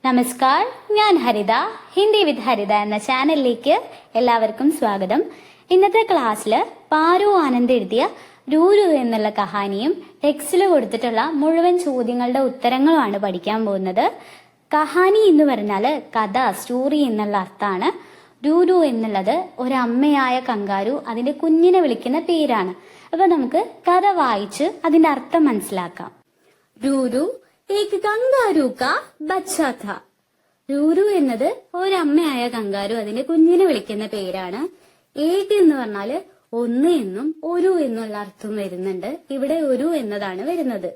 നമസ്കാർ, ഞാൻ ഹരിത. ഹിന്ദി വിത്ത് ഹരിത എന്ന ചാനലിലേക്ക് എല്ലാവർക്കും സ്വാഗതം. ഇന്നത്തെ ക്ലാസ്സിൽ പാരു ആനന്ദ് എഴുതിയ രൂരു എന്നുള്ള കഹാനിയും ടെക്സ്റ്റിൽ കൊടുത്തിട്ടുള്ള മുഴുവൻ ചോദ്യങ്ങളുടെ ഉത്തരങ്ങളുമാണ് പഠിക്കാൻ പോകുന്നത്. കഹാനി എന്ന് പറഞ്ഞാൽ കഥ, സ്റ്റോറി എന്നുള്ള അർത്ഥമാണ്. രൂരു എന്നുള്ളത് ഒരമ്മയായ കങ്കാരു അതിന്റെ കുഞ്ഞിനെ വിളിക്കുന്ന പേരാണ്. അപ്പൊ നമുക്ക് കഥ വായിച്ച് അതിന്റെ അർത്ഥം മനസ്സിലാക്കാം. രൂരു ഏക് കങ്കാരു കാ ബച്ചാ ഥാ. രൂരു എന്നത് ഒരമ്മയായ കങ്കാരു അതിന്റെ കുഞ്ഞിനെ വിളിക്കുന്ന പേരാണ്. ഏക് എന്ന് പറഞ്ഞാല് ഒന്ന് എന്നും ഒരു എന്നുള്ള അർത്ഥം വരുന്നുണ്ട്. ഇവിടെ ഒരു എന്നതാണ് വരുന്നത്.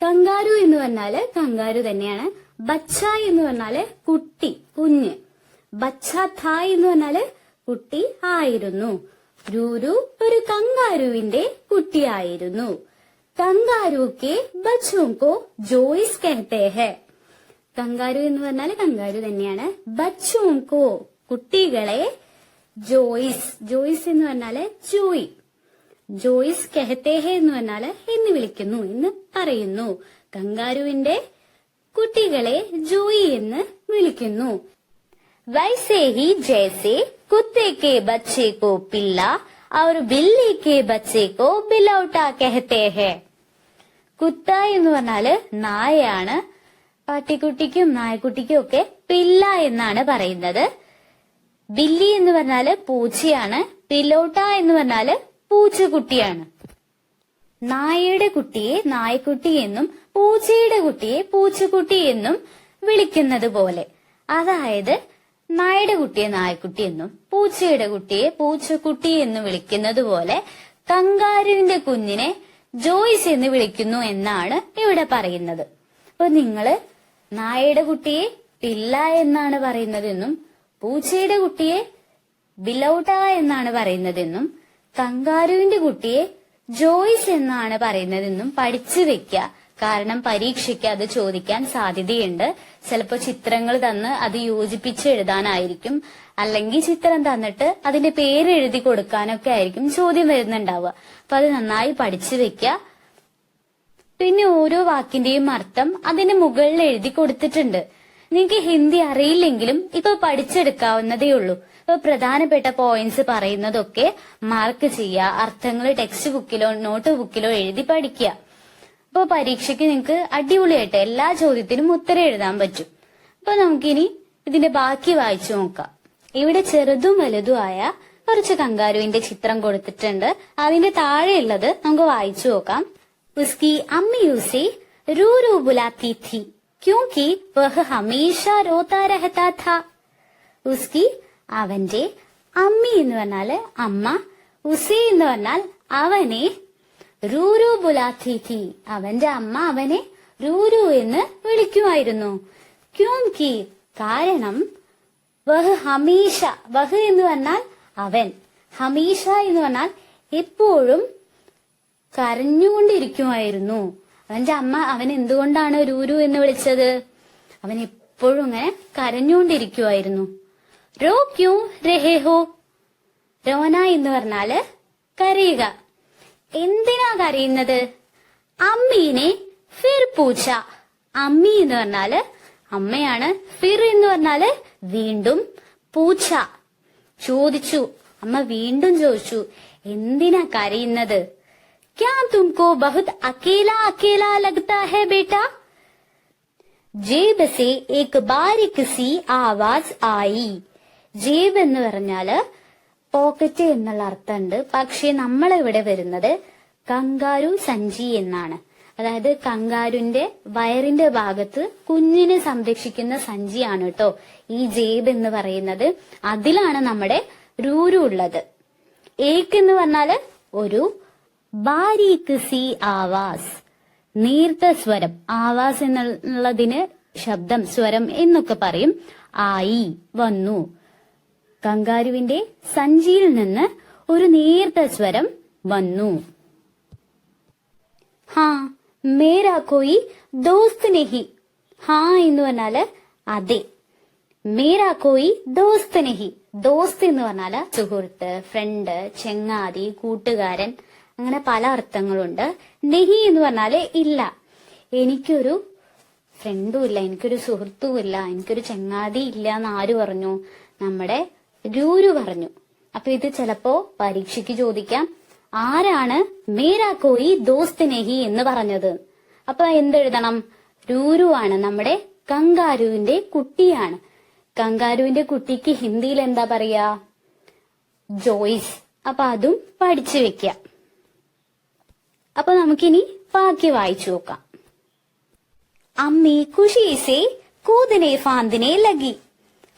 കങ്കാരു എന്ന് പറഞ്ഞാല് കങ്കാരു തന്നെയാണ്. ബച്ച എന്ന് പറഞ്ഞാല് കുട്ടി, കുഞ്ഞ്. ബച്ചാ ഥാ എന്ന് പറഞ്ഞാല് കുട്ടി ആയിരുന്നു. രൂരു ഒരു കങ്കാരുവിന്റെ കുട്ടിയായിരുന്നു. കങ്കാരു കെ ബച്ചോं को ജോയ്സ് कहते हैं. കങ്കാരു എന്ന് പറഞ്ഞാൽ കങ്കാരു തന്നെയാണ്. ബച്ചോं को കുട്ടികളെ ജോയ്സ്, ജോയ്സ് എന്ന് പറഞ്ഞാല് ജോയ്. ജോയ്സ് कहते हैं എന്ന് പറഞ്ഞാല് എന്ന് വിളിക്കുന്നു, എന്ന് പറയുന്നു. കങ്കാരുവിന്റെ കുട്ടികളെ ജോയി എന്ന് വിളിക്കുന്നു. वैसे ही जैसे कुत्ते के बच्चे को पिल्ला और बिल्ली के बच्चे को बिलौटा कहते हैं. കുത്ത എന്ന് പറഞ്ഞാല് നായയാണ്. പട്ടിക്കുട്ടിക്കും നായക്കുട്ടിക്കും ഒക്കെ പില്ല എന്നാണ് പറയുന്നത്. ബില്ലി എന്ന് പറഞ്ഞാല് പൂച്ചയാണ്. പിലോട്ട എന്ന് പറഞ്ഞാല് പൂച്ചക്കുട്ടിയാണ്. നായയുടെ കുട്ടിയെ നായക്കുട്ടി എന്നും പൂച്ചയുടെ കുട്ടിയെ പൂച്ചക്കുട്ടി എന്നും വിളിക്കുന്നത് പോലെ. അതായത് നായയുടെ കുട്ടിയെ നായക്കുട്ടി എന്നും പൂച്ചയുടെ കുട്ടിയെ പൂച്ചക്കുട്ടി എന്നും വിളിക്കുന്നത് പോലെ കങ്കാരുവിന്റെ കുഞ്ഞിനെ ജോയ്സ് എന്ന് വിളിക്കുന്നു എന്നാണ് ഇവിടെ പറയുന്നത്. അപ്പൊ നിങ്ങള് നായയുടെ കുട്ടിയെ പില്ല എന്നാണ് പറയുന്നതെന്നും പൂച്ചയുടെ കുട്ടിയെ ബിലൗട്ട എന്നാണ് പറയുന്നതെന്നും കങ്കാരുവിന്റെ കുട്ടിയെ ജോയ്സ് എന്നാണ് പറയുന്നതെന്നും പഠിച്ചു വെക്കുക. കാരണം പരീക്ഷയ്ക്ക് അത് ചോദിക്കാൻ സാധ്യതയുണ്ട്. ചിലപ്പോ ചിത്രങ്ങൾ തന്ന് അത് യോജിപ്പിച്ച് എഴുതാനായിരിക്കും, അല്ലെങ്കിൽ ചിത്രം തന്നിട്ട് അതിന്റെ പേര് എഴുതി കൊടുക്കാനൊക്കെ ആയിരിക്കും ചോദ്യം വരുന്നുണ്ടാവുക. അപ്പൊ അത് നന്നായി പഠിച്ചു വെക്കുക. പിന്നെ ഓരോ വാക്കിന്റെയും അർത്ഥം അതിന് മുകളിൽ എഴുതി കൊടുത്തിട്ടുണ്ട്. നിങ്ങൾക്ക് ഹിന്ദി അറിയില്ലെങ്കിലും ഇപ്പൊ പഠിച്ചെടുക്കാവുന്നതേ ഉള്ളൂ. ഇപ്പൊ പ്രധാനപ്പെട്ട പോയിന്റ്സ് പറയുന്നതൊക്കെ മാർക്ക് ചെയ്യുക. അർത്ഥങ്ങൾ ടെക്സ്റ്റ് ബുക്കിലോ നോട്ട് ബുക്കിലോ എഴുതി പഠിക്കുക. അപ്പൊ പരീക്ഷയ്ക്ക് നിങ്ങൾക്ക് അടിപൊളിയായിട്ട് എല്ലാ ചോദ്യത്തിനും ഉത്തരം എഴുതാൻ പറ്റും. അപ്പൊ നമുക്കിനി ഇതിന്റെ ബാക്കി വായിച്ചു നോക്കാം. ഇവിടെ ചെറുതും വലുതുമായ കുറച്ച് കങ്കാരുവിന്റെ ചിത്രം കൊടുത്തിട്ടുണ്ട്. അതിന്റെ താഴെയുള്ളത് നമുക്ക് വായിച്ചു നോക്കാം. ഉസ്കി അമ്മി ഉസെ രൂരു ബുലാത്തി थी क्योंकि वह हमेशा रोता रहता था. ഉസ്കി അവന്റെ, അമ്മി എന്ന് പറഞ്ഞാല് അമ്മ, ഉസെ എന്ന് പറഞ്ഞാൽ അവനെ, രൂരു ബുലാത്തി थी അവന്റെ അമ്മ അവനെ രൂരു എന്ന് വിളിക്കുമായിരുന്നു. ക്യോംകി കാരണം, വഹ് ഹമീഷ, വഹ് എന്ന് പറഞ്ഞാൽ അവൻ, ഹമീഷ എന്ന് പറഞ്ഞാൽ എപ്പോഴും കരഞ്ഞുകൊണ്ടിരിക്കുമായിരുന്നു. അവന്റെ അമ്മ അവൻ എന്തുകൊണ്ടാണ് രൂരു എന്ന് വിളിച്ചത്? അവൻ എപ്പോഴും ഇങ്ങനെ കരഞ്ഞുകൊണ്ടിരിക്കുമായിരുന്നു. രോ ക്യൂ രഹേ ഹോ. രോന എന്ന് പറഞ്ഞാല് കരയുക. എന്തിനാ കരയുന്നത്? അമ്മീനെ ഫിർ പൂച്ച. അമ്മി എന്ന് പറഞ്ഞാല് അമ്മയാണ്. ഫിർ എന്ന് പറഞ്ഞാല് വീണ്ടും. പൂച്ച ചോദിച്ചു. അമ്മ വീണ്ടും ചോദിച്ചു, എന്തിനാ കരയുന്നത്? ക്യാ തുംകോ ബഹുത് അക്കേലാ അക്കേലാ ലഗ്താ ഹൈ ബേട്ടാ. ജേബ് സെ ഏക് ബാരിക് സി ആവാസ് ആയി. ജേബ് എന്ന് പറഞ്ഞാല് പോക്കറ്റ് എന്നുള്ള അർത്ഥമുണ്ട്. പക്ഷെ നമ്മളിവിടെ വരുന്നത് കങ്കാരു സഞ്ചി എന്നാണ്. അതായത് കങ്കാരുന്റെ വയറിന്റെ ഭാഗത്ത് കുഞ്ഞിനെ സംരക്ഷിക്കുന്ന സഞ്ചിയാണ് കേട്ടോ ഈ ജേബ് എന്ന് പറയുന്നത്. അതിലാണ് നമ്മുടെ രൂരു ഉള്ളത്. ഏക് എന്ന് പറഞ്ഞാല് ഒരു, ബാരീക് സി ആവാസ് നീർത്ത സ്വരം. ആവാസ് എന്നുള്ളതിന് ശബ്ദം, സ്വരം എന്നൊക്കെ പറയും. ആയി വന്നു. കങ്കാരുവിന്റെ സഞ്ചിയിൽ നിന്ന് ഒരു നേർത്ത സ്വരം വന്നു. ഹാ മേരാ കോയി ദോസ്ത് നെഹി. ഹാ എന്ന് പറഞ്ഞാല് അതെ. മേരാ കോയി ദോസ്ത് നെഹി. ദോസ്ത് എന്ന് പറഞ്ഞാല് സുഹൃത്ത്, ഫ്രണ്ട്, ചെങ്ങാതി, കൂട്ടുകാരൻ, അങ്ങനെ പല അർത്ഥങ്ങളുണ്ട്. നെഹി എന്ന് പറഞ്ഞാല് ഇല്ല. എനിക്കൊരു ഫ്രണ്ടും ഇല്ല, എനിക്കൊരു സുഹൃത്തും ഇല്ല, എനിക്കൊരു ചങ്ങാതി ഇല്ല എന്ന് ആര് പറഞ്ഞു? നമ്മുടെ രൂരു പറഞ്ഞു. അപ്പൊ ഇത് ചിലപ്പോ പരീക്ഷയ്ക്ക് ചോദിക്കാം, ആരാണ് മേരാ കോയി ദോസ്ത് നെഹി എന്ന് പറഞ്ഞത്? അപ്പൊ എന്തെഴുതണം? രൂരു ആണ്, നമ്മുടെ കങ്കാരുവിന്റെ കുട്ടിയാണ്. കങ്കാരുവിന്റെ കുട്ടിക്ക് ഹിന്ദിയിൽ എന്താ പറയാ? ജോയ്സ്. അപ്പൊ അതും പഠിച്ചു വെക്ക. അപ്പൊ നമുക്കിനി ബാക്കി വായിച്ചു നോക്കാം. അമ്മി ഖുഷി സേ കൂദിനെ ഫാന്തിനെ ലഗി.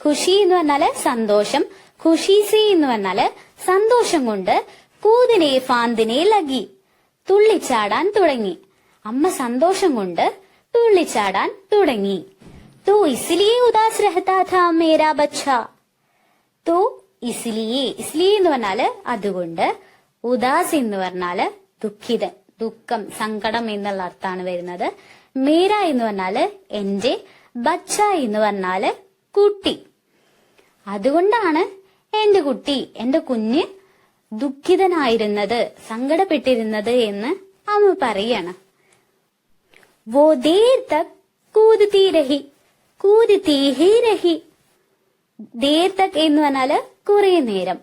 ഖുഷി എന്ന് പറഞ്ഞാല് സന്തോഷം, ഖുഷി സേ എന്ന് പറഞ്ഞാല് സന്തോഷം കൊണ്ട്, കൂദിനെ ഫാന്തിനെ ലഗി തുള്ളിച്ചാടാൻ തുടങ്ങി. അമ്മ സന്തോഷം കൊണ്ട് തുള്ളിച്ചാടാൻ തുടങ്ങി. तो इसलिए उदास रहता था मेरा बच्चा. तो इसलिए എന്ന് പറഞ്ഞാല് അതുകൊണ്ട്, ഉദാസ് എന്ന് പറഞ്ഞാല് ദുഃഖിതൻ, ദുഃഖം, സങ്കടം എന്നുള്ള അർത്ഥമാണ് വരുന്നത്. മേര എന്ന് പറഞ്ഞാല് എന്റെ, ബച്ച എന്ന് പറഞ്ഞാല് കുട്ടി. അതുകൊണ്ടാണ് എന്റെ കുട്ടി, എന്റെ കുഞ്ഞ് ദുഃഖിതനായിരുന്നത്, സങ്കടപ്പെട്ടിരുന്നത് എന്ന് അമ്മ പറയാണ്. वो देर तक कूदती रही കൂദിത്തി ഹി രഹി. ദേർ തക് എന്ന് പറഞ്ഞാല് കുറെ നേരം.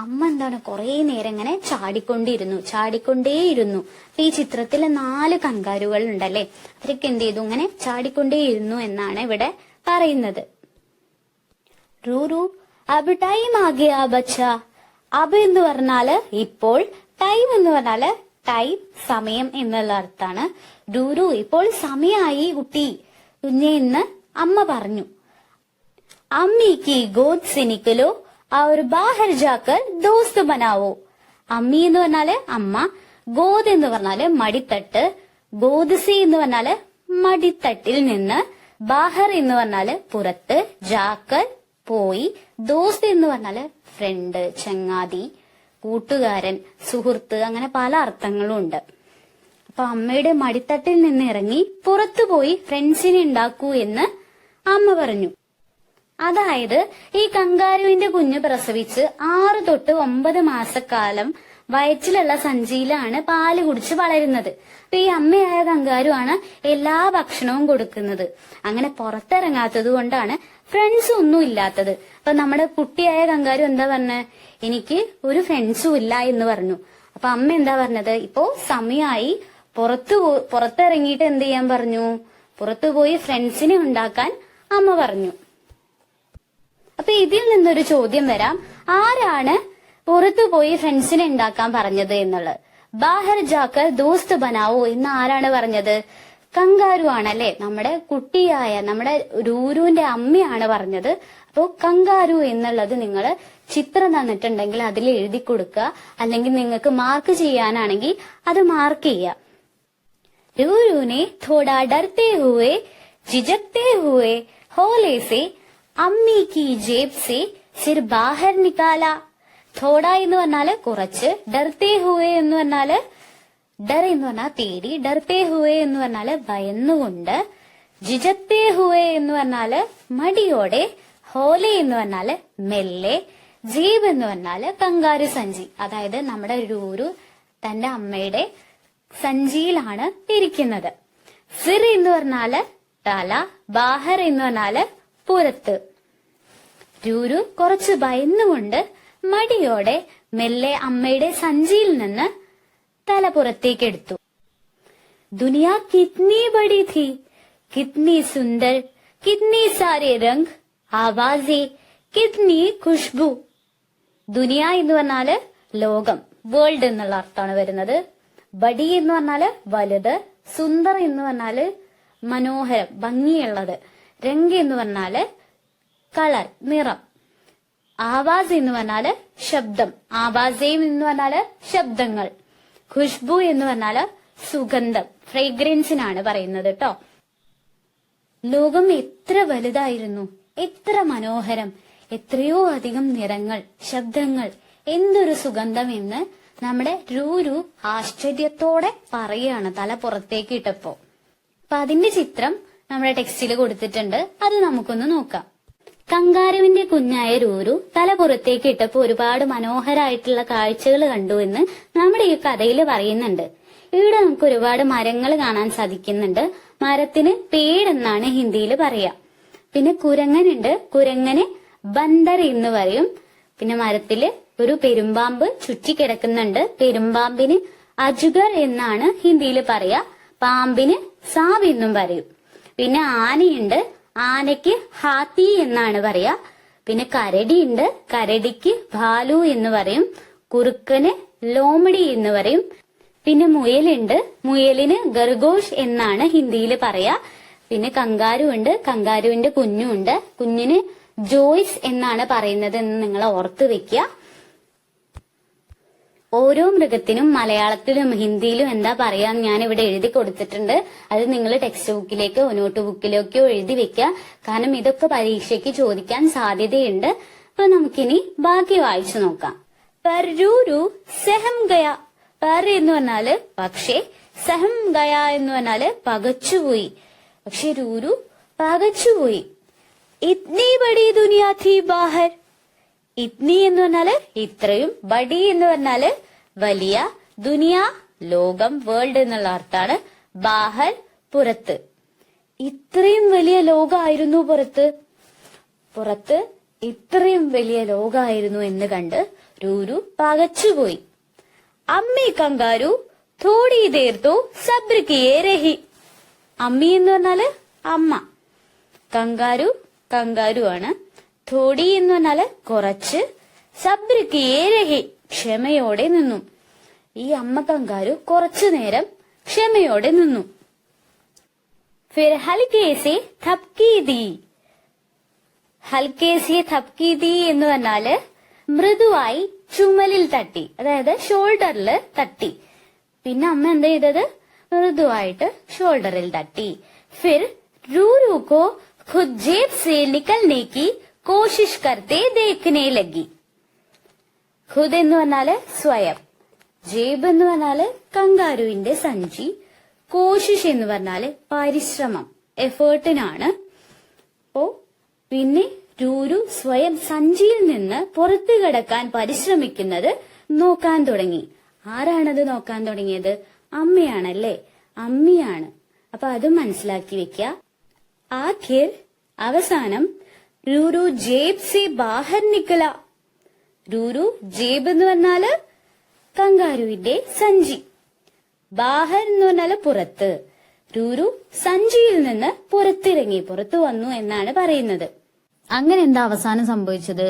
അമ്മ എന്താണ് കുറെ നേരം ഇങ്ങനെ ചാടിക്കൊണ്ടേയിരുന്നു. ഈ ചിത്രത്തില് 4 കങ്കാരുകൾ ഉണ്ടല്ലേ, അവരൊക്കെ എന്ത് ചെയ്തു? ഇങ്ങനെ ചാടിക്കൊണ്ടേയിരുന്നു എന്നാണ് ഇവിടെ പറയുന്നത്. റൂറു അബ് ടൈം ആഗയാ ബച്ച. അബ് എന്ന് പറഞ്ഞാല് ഇപ്പോൾ, ടൈം എന്ന് പറഞ്ഞാല് ടൈം, സമയം എന്നുള്ള അർത്ഥാണ്. റൂറു ഇപ്പോൾ സമയായി കുട്ടി, കുഞ്ഞെ എന്ന് അമ്മ പറഞ്ഞു. അമ്മി കി ഗോദ് സെ നിക്കലോ और बाहर जाकर दोस्त बनाओ. അമ്മി എന്ന് പറഞ്ഞാല് അമ്മ, ഗോദ് എന്ന് പറഞ്ഞാല് മടിത്തട്ട്, ഗോദ് സെ എന്ന് പറഞ്ഞാല് മടിത്തട്ടിൽ നിന്ന്, ബാഹർ എന്ന് പറഞ്ഞാല് പുറത്ത്, ജാക്കർ പോയി, ദോസ്ത് എന്ന് പറഞ്ഞാല് ഫ്രണ്ട്, ചങ്ങാതി, കൂട്ടുകാരൻ, സുഹൃത്ത്, അങ്ങനെ പല അർത്ഥങ്ങളും ഉണ്ട്. അപ്പൊ അമ്മയുടെ മടിത്തട്ടിൽ നിന്ന് ഇറങ്ങി പുറത്തു പോയി ഫ്രണ്ട്സിനെ ഉണ്ടാക്കൂ എന്ന് അമ്മ പറഞ്ഞു. അതായത് ഈ കങ്കാരുവിന്റെ കുഞ്ഞ് പ്രസവിച്ച് 6 തൊട്ട് 9 മാസക്കാലം വയറ്റിലുള്ള സഞ്ചിയിലാണ് പാല് കുടിച്ച് വളരുന്നത്. അപ്പൊ ഈ അമ്മയായ കങ്കാരു ആണ് എല്ലാ ഭക്ഷണവും കൊടുക്കുന്നത്. അങ്ങനെ പുറത്തിറങ്ങാത്തത് കൊണ്ടാണ് ഫ്രണ്ട്സ് ഒന്നും ഇല്ലാത്തത്. അപ്പൊ നമ്മുടെ കുട്ടിയായ കങ്കാരു എന്താ പറഞ്ഞ? എനിക്ക് ഒരു ഫ്രണ്ട്സും ഇല്ല എന്ന് പറഞ്ഞു. അപ്പൊ അമ്മ എന്താ പറഞ്ഞത്? ഇപ്പോ സമയമായി, പുറത്തിറങ്ങിയിട്ട് എന്ത് ചെയ്യാൻ പറഞ്ഞു? പുറത്തുപോയി ഫ്രണ്ട്സിനെ ഉണ്ടാക്കാൻ അമ്മ പറഞ്ഞു. അപ്പൊ ഇതിൽ നിന്നൊരു ചോദ്യം വരാം, ആരാണ് പുറത്തുപോയി ഫ്രണ്ട്സിനെ ഉണ്ടാക്കാൻ പറഞ്ഞത് എന്നുള്ളത്? ബാഹർ ജാക്കർ ദോസ്ത് ബനാവോ എന്ന് ആരാണ് പറഞ്ഞത്? കങ്കാരു ആണല്ലേ, നമ്മുടെ കുട്ടിയായ നമ്മുടെ രൂരുവിന്റെ അമ്മയാണ് പറഞ്ഞത്. അപ്പോ കങ്കാരു എന്നുള്ളത് നിങ്ങൾ ചിത്രം തന്നിട്ടുണ്ടെങ്കിൽ അതിൽ എഴുതി കൊടുക്കുക, അല്ലെങ്കിൽ നിങ്ങൾക്ക് മാർക്ക് ചെയ്യാനാണെങ്കിൽ അത് മാർക്ക് ചെയ്യുക. रूरू ने थोड़ा डरते हुए झिझकते हुए हौले से अम्मी की जेब से सिर बाहर निकाला. थोड़ा എന്ന് പറഞ്ഞാല് കുറച്ച്, ഡർത്തേ ഹുവേ എന്ന് പറഞ്ഞാല് ഡർ എന്ന് പറഞ്ഞാൽ പേടി, ഡർത്തേ ഹുവേ എന്ന് പറഞ്ഞാല് ഭയന്നുകൊണ്ട്, ജിജത്തേ ഹുവേ എന്ന് പറഞ്ഞാല് മടിയോടെ, ഹോലെ എന്ന് പറഞ്ഞാല് മെല്ലെ, ജീബ് എന്ന് പറഞ്ഞാല് കങ്കാരു സഞ്ചി. അതായത് നമ്മുടെ രൂരു തന്റെ അമ്മയുടെ സഞ്ചിയിലാണ് ഇരിക്കുന്നത്. സിർ എന്ന് പറഞ്ഞാല് തല, ബാഹർ എന്ന് പറഞ്ഞാല് പുറത്ത്. രൂരു കുറച്ച് ഭയന്നുകൊണ്ട് മടിയോടെ മെല്ലെ അമ്മയുടെ സഞ്ചിയിൽ നിന്ന് തല പുറത്തേക്ക് എടുത്തു. ദുനിയാ കിത്നി ബഡി ഥി, കിത്നി സുന്ദർ, കിത്നി സാരെ രംഗ്, ആവാസേ, കിത്നി ഖുഷ്ബു. ദുനിയ എന്ന് പറഞ്ഞാല് ലോകം, വേൾഡ് എന്നുള്ള അർത്ഥമാണ് വരുന്നത്. ബഡി എന്ന് പറഞ്ഞാല് വലുത്, സുന്ദർ എന്ന് പറഞ്ഞാല് മനോഹരം, ഭംഗിയുള്ളത്, രംഗ് എന്ന് പറഞ്ഞാല് കളർ, നിറം, ആവാസ് എന്ന് പറഞ്ഞാല് ശബ്ദം, ആവാസേം എന്ന് പറഞ്ഞാല് ശബ്ദങ്ങൾ, ഖുഷ്ബു എന്ന് പറഞ്ഞാല് സുഗന്ധം, ഫ്രേഗ്രൻസിനാണ് പറയുന്നത് കേട്ടോ. ലോകം എത്ര വലുതായിരുന്നു, എത്ര മനോഹരം, എത്രയോ അധികം നിറങ്ങൾ, ശബ്ദങ്ങൾ, എന്തൊരു സുഗന്ധം എന്ന് നമ്മുടെ രൂരു ആശ്ചര്യത്തോടെ പറയാണ് തല പുറത്തേക്ക് ഇട്ടപ്പോ. അപ്പൊ അതിന്റെ ചിത്രം നമ്മുടെ ടെക്സ്റ്റിൽ കൊടുത്തിട്ടുണ്ട്, അത് നമുക്കൊന്ന് നോക്കാം. കങ്കാരുവിന്റെ കുഞ്ഞായ രൂരു തല പുറത്തേക്ക് ഇട്ടപ്പോ ഒരുപാട് മനോഹരമായിട്ടുള്ള കാഴ്ചകൾ കണ്ടു എന്ന് നമ്മുടെ ഈ കഥയിൽ പറയുന്നുണ്ട്. ഇവിടെ നമുക്ക് ഒരുപാട് മരങ്ങൾ കാണാൻ സാധിക്കുന്നുണ്ട്. മരത്തിന് പേട് എന്നാണ് ഹിന്ദിയിൽ പറയാ. പിന്നെ കുരങ്ങനുണ്ട്, കുരങ്ങനെ ബന്ദർ എന്ന് പറയും. പിന്നെ മരത്തില് ഒരു പെരുമ്പാമ്പ് ചുറ്റിക്കിടക്കുന്നുണ്ട്, പെരുമ്പാമ്പിന് അജുഗർ എന്നാണ് ഹിന്ദിയിൽ പറയാ. പാമ്പിന് സാവ് എന്നും പറയും. പിന്നെ ആനയുണ്ട്, ആനയ്ക്ക് ഹാത്തി എന്നാണ് പറയാ. പിന്നെ കരടിയുണ്ട്, കരടിക്ക് ഭാലു എന്ന് പറയും. കുറുക്കന് ലോമഡി എന്ന് പറയും. പിന്നെ മുയലുണ്ട്, മുയലിന് ഖർഗോഷ് എന്നാണ് ഹിന്ദിയിൽ പറയാ. പിന്നെ കങ്കാരു ഉണ്ട്, കങ്കാരുവിന്റെ കുഞ്ഞുണ്ട്, കുഞ്ഞിന് ജോയ്സ് എന്നാണ് പറയുന്നത് എന്ന് നിങ്ങൾ ഓർത്ത് വെക്കുക. ഓരോ മൃഗത്തിനും മലയാളത്തിലും ഹിന്ദിയിലും എന്താ പറയാന്ന് ഞാൻ ഇവിടെ എഴുതി കൊടുത്തിട്ടുണ്ട്. അത് നിങ്ങൾ ടെക്സ്റ്റ് ബുക്കിലേക്കോ നോട്ട് ബുക്കിലേക്കോ എഴുതി വെക്കുക. കാരണം ഇതൊക്കെ പരീക്ഷയ്ക്ക് ചോദിക്കാൻ സാധ്യതയുണ്ട്. അപ്പൊ നമുക്കിനി ബാക്കി വായിച്ചു നോക്കാം. പർ രൂരു സെഹം ഗയ. പർ എന്ന് പറഞ്ഞാല് പക്ഷേ, സെഹം ഗയ എന്ന് പറഞ്ഞാല് പകച്ചുപോയി. പക്ഷെ രൂരു പകച്ചുപോയി. ഇത്നി ബഡി ദുനിയാ ഥി ബാഹർ. ഇത്നി എന്ന് പറഞ്ഞാല് ഇത്രയും, ബഡി എന്ന് പറഞ്ഞാല് വലിയ, ദുനിയ ലോകം, വേൾഡ് എന്നുള്ള അർത്ഥാണ്, ബാഹർ പുറത്ത്. ഇത്രയും വലിയ ലോകമായിരുന്നു പുറത്ത് ഇത്രയും വലിയ ലോകമായിരുന്നു എന്ന് കണ്ട് രൂരു പകച്ചുപോയി. അമ്മി കങ്കാരു തോടി ദേർത്തോ സബ്ർ കിയേ രഹി. അമ്മി എന്ന് പറഞ്ഞാല് അമ്മ, കങ്കാരു ആണ്. തോടി എന്ന് പറഞ്ഞാല് കുറച്ച്, സബ്ർ കിയേ രഹി ക്ഷമയോടെ നിന്നു. ഈ അമ്മ കങ്കാരു കുറച്ചു നേരം ക്ഷമയോടെ നിന്നു. ഫിർ ഹൽക്കേസെ ഥപ്കി ദി. ഹൽക്കേസെ ഥപ്കി ദി എന്ന് പറഞ്ഞാല് മൃദുവായി ചുമലിൽ തട്ടി, അതായത് ഷോൾഡറിൽ തട്ടി. പിന്നെ അമ്മ എന്താ ചെയ്തത്? മൃദുവായിട്ട് ഷോൾഡറിൽ തട്ടി. ഫിർ രൂരു കോ ഖുദ് ജേബ് സേ നിക്കൽനെ കി കോശിഷ് കർത്തെ ദേഖ്നെ ലഗി. ഖുദ് എന്ന് പറഞ്ഞാല് സ്വയം, ജേബ് എന്ന് പറഞ്ഞാല് കങ്കാരുവിന്റെ സഞ്ചി, കോശിഷ് എന്ന് പറഞ്ഞാല് പരിശ്രമം, എഫേർട്ടിനാണ്. അപ്പോ പിന്നെ രൂരു സ്വയം സഞ്ചിയിൽ നിന്ന് പുറത്തു കടക്കാൻ പരിശ്രമിക്കുന്നത് നോക്കാൻ തുടങ്ങി. ആരാണത് നോക്കാൻ തുടങ്ങിയത്? അമ്മയാണല്ലേ, അമ്മിയാണ്. അപ്പൊ അത് മനസ്സിലാക്കി വെക്ക. ആഖിർ അവസാനം രൂരു ജേബ് സെ ബാഹർ നിക്കല. രൂരു ജേബ് എന്ന് പറഞ്ഞാല് കങ്കാരുവിന്റെ സഞ്ചി, ബാഹർ എന്ന് പറഞ്ഞാല് പുറത്ത്. രൂരു സഞ്ചിയിൽ നിന്ന് പുറത്തിറങ്ങി, പുറത്തു വന്നു എന്നാണ് പറയുന്നത്. അങ്ങനെ എന്താ അവസാനം സംഭവിച്ചത്?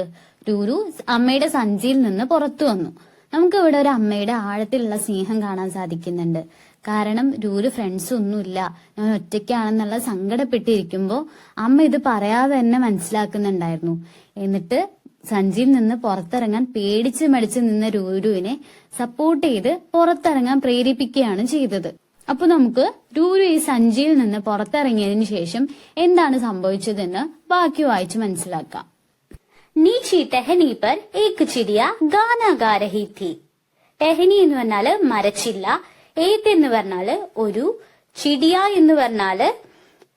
രൂരു അമ്മയുടെ സഞ്ചിയിൽ നിന്ന് പുറത്തു വന്നു. നമുക്ക് ഇവിടെ ഒരു അമ്മയുടെ ആഴത്തിലുള്ള സ്നേഹം കാണാൻ സാധിക്കുന്നുണ്ട്. കാരണം രൂരു ഫ്രണ്ട്സ് ഒന്നുമില്ല, ഞാൻ ഒറ്റയ്ക്കാണെന്നുള്ള സങ്കടപ്പെട്ടിരിക്കുമ്പോ അമ്മ ഇത് പറയാതെ തന്നെ മനസ്സിലാക്കുന്നുണ്ടായിരുന്നു. എന്നിട്ട് സഞ്ചിയിൽ നിന്ന് പുറത്തിറങ്ങാൻ പേടിച്ച് മടിച്ച് നിന്ന രൂരുവിനെ സപ്പോർട്ട് ചെയ്ത് പുറത്തിറങ്ങാൻ പ്രേരിപ്പിക്കുകയാണ് ചെയ്തത്. അപ്പൊ നമുക്ക് രൂരു ഈ സഞ്ചിയിൽ നിന്ന് പുറത്തിറങ്ങിയതിനു ശേഷം എന്താണ് സംഭവിച്ചതെന്ന് ബാക്കി വായിച്ച് മനസ്സിലാക്കാം. നീച്ചി ടെഹനി പർ ഏക് ചിടിയ ഗാന ഗാ രഹി ഥി. ടെഹനി എന്ന് പറഞ്ഞാല് മരച്ചില്ല, ഏക് എന്ന് പറഞ്ഞാല് ഒരു, ചിടിയ എന്ന് പറഞ്ഞാല്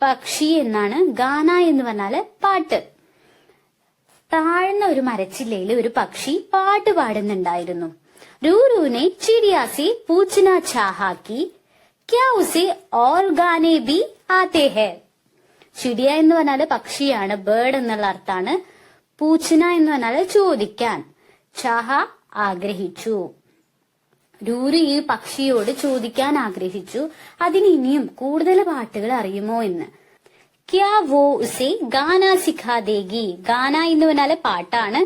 പക്ഷി എന്നാണ്, ഗാന എന്ന് പറഞ്ഞാല് പാട്ട്. താഴ്ന്ന ഒരു മരച്ചില്ലയിൽ ഒരു പക്ഷി പാട്ട് പാടുന്നുണ്ടായിരുന്നു. രൂരുവിനെ ചിടിയാസി പൂച്ചന ചാഹാക്കി ക്യാ ഉസെ ഓർ ഗാനെ ബി ആത്തെ ഹെ. ചിടിയ എന്ന് പറഞ്ഞാല് പക്ഷിയാണ്, ബേർഡ് എന്നുള്ള അർത്ഥാണ്. പൂച്ചന എന്ന് പറഞ്ഞാല് ചോദിക്കാൻ, ചാഹ ആഗ്രഹിച്ചു. രൂരു ഈ പക്ഷിയോട് ചോദിക്കാൻ ആഗ്രഹിച്ചു, അതിന് ഇനിയും കൂടുതൽ പാട്ടുകൾ അറിയുമോ എന്ന്. ക്യാ വോ ഉസെ ഗാന സിഖാദേഗി. ഗാന എന്ന് പറഞ്ഞാല് പാട്ടാണ്,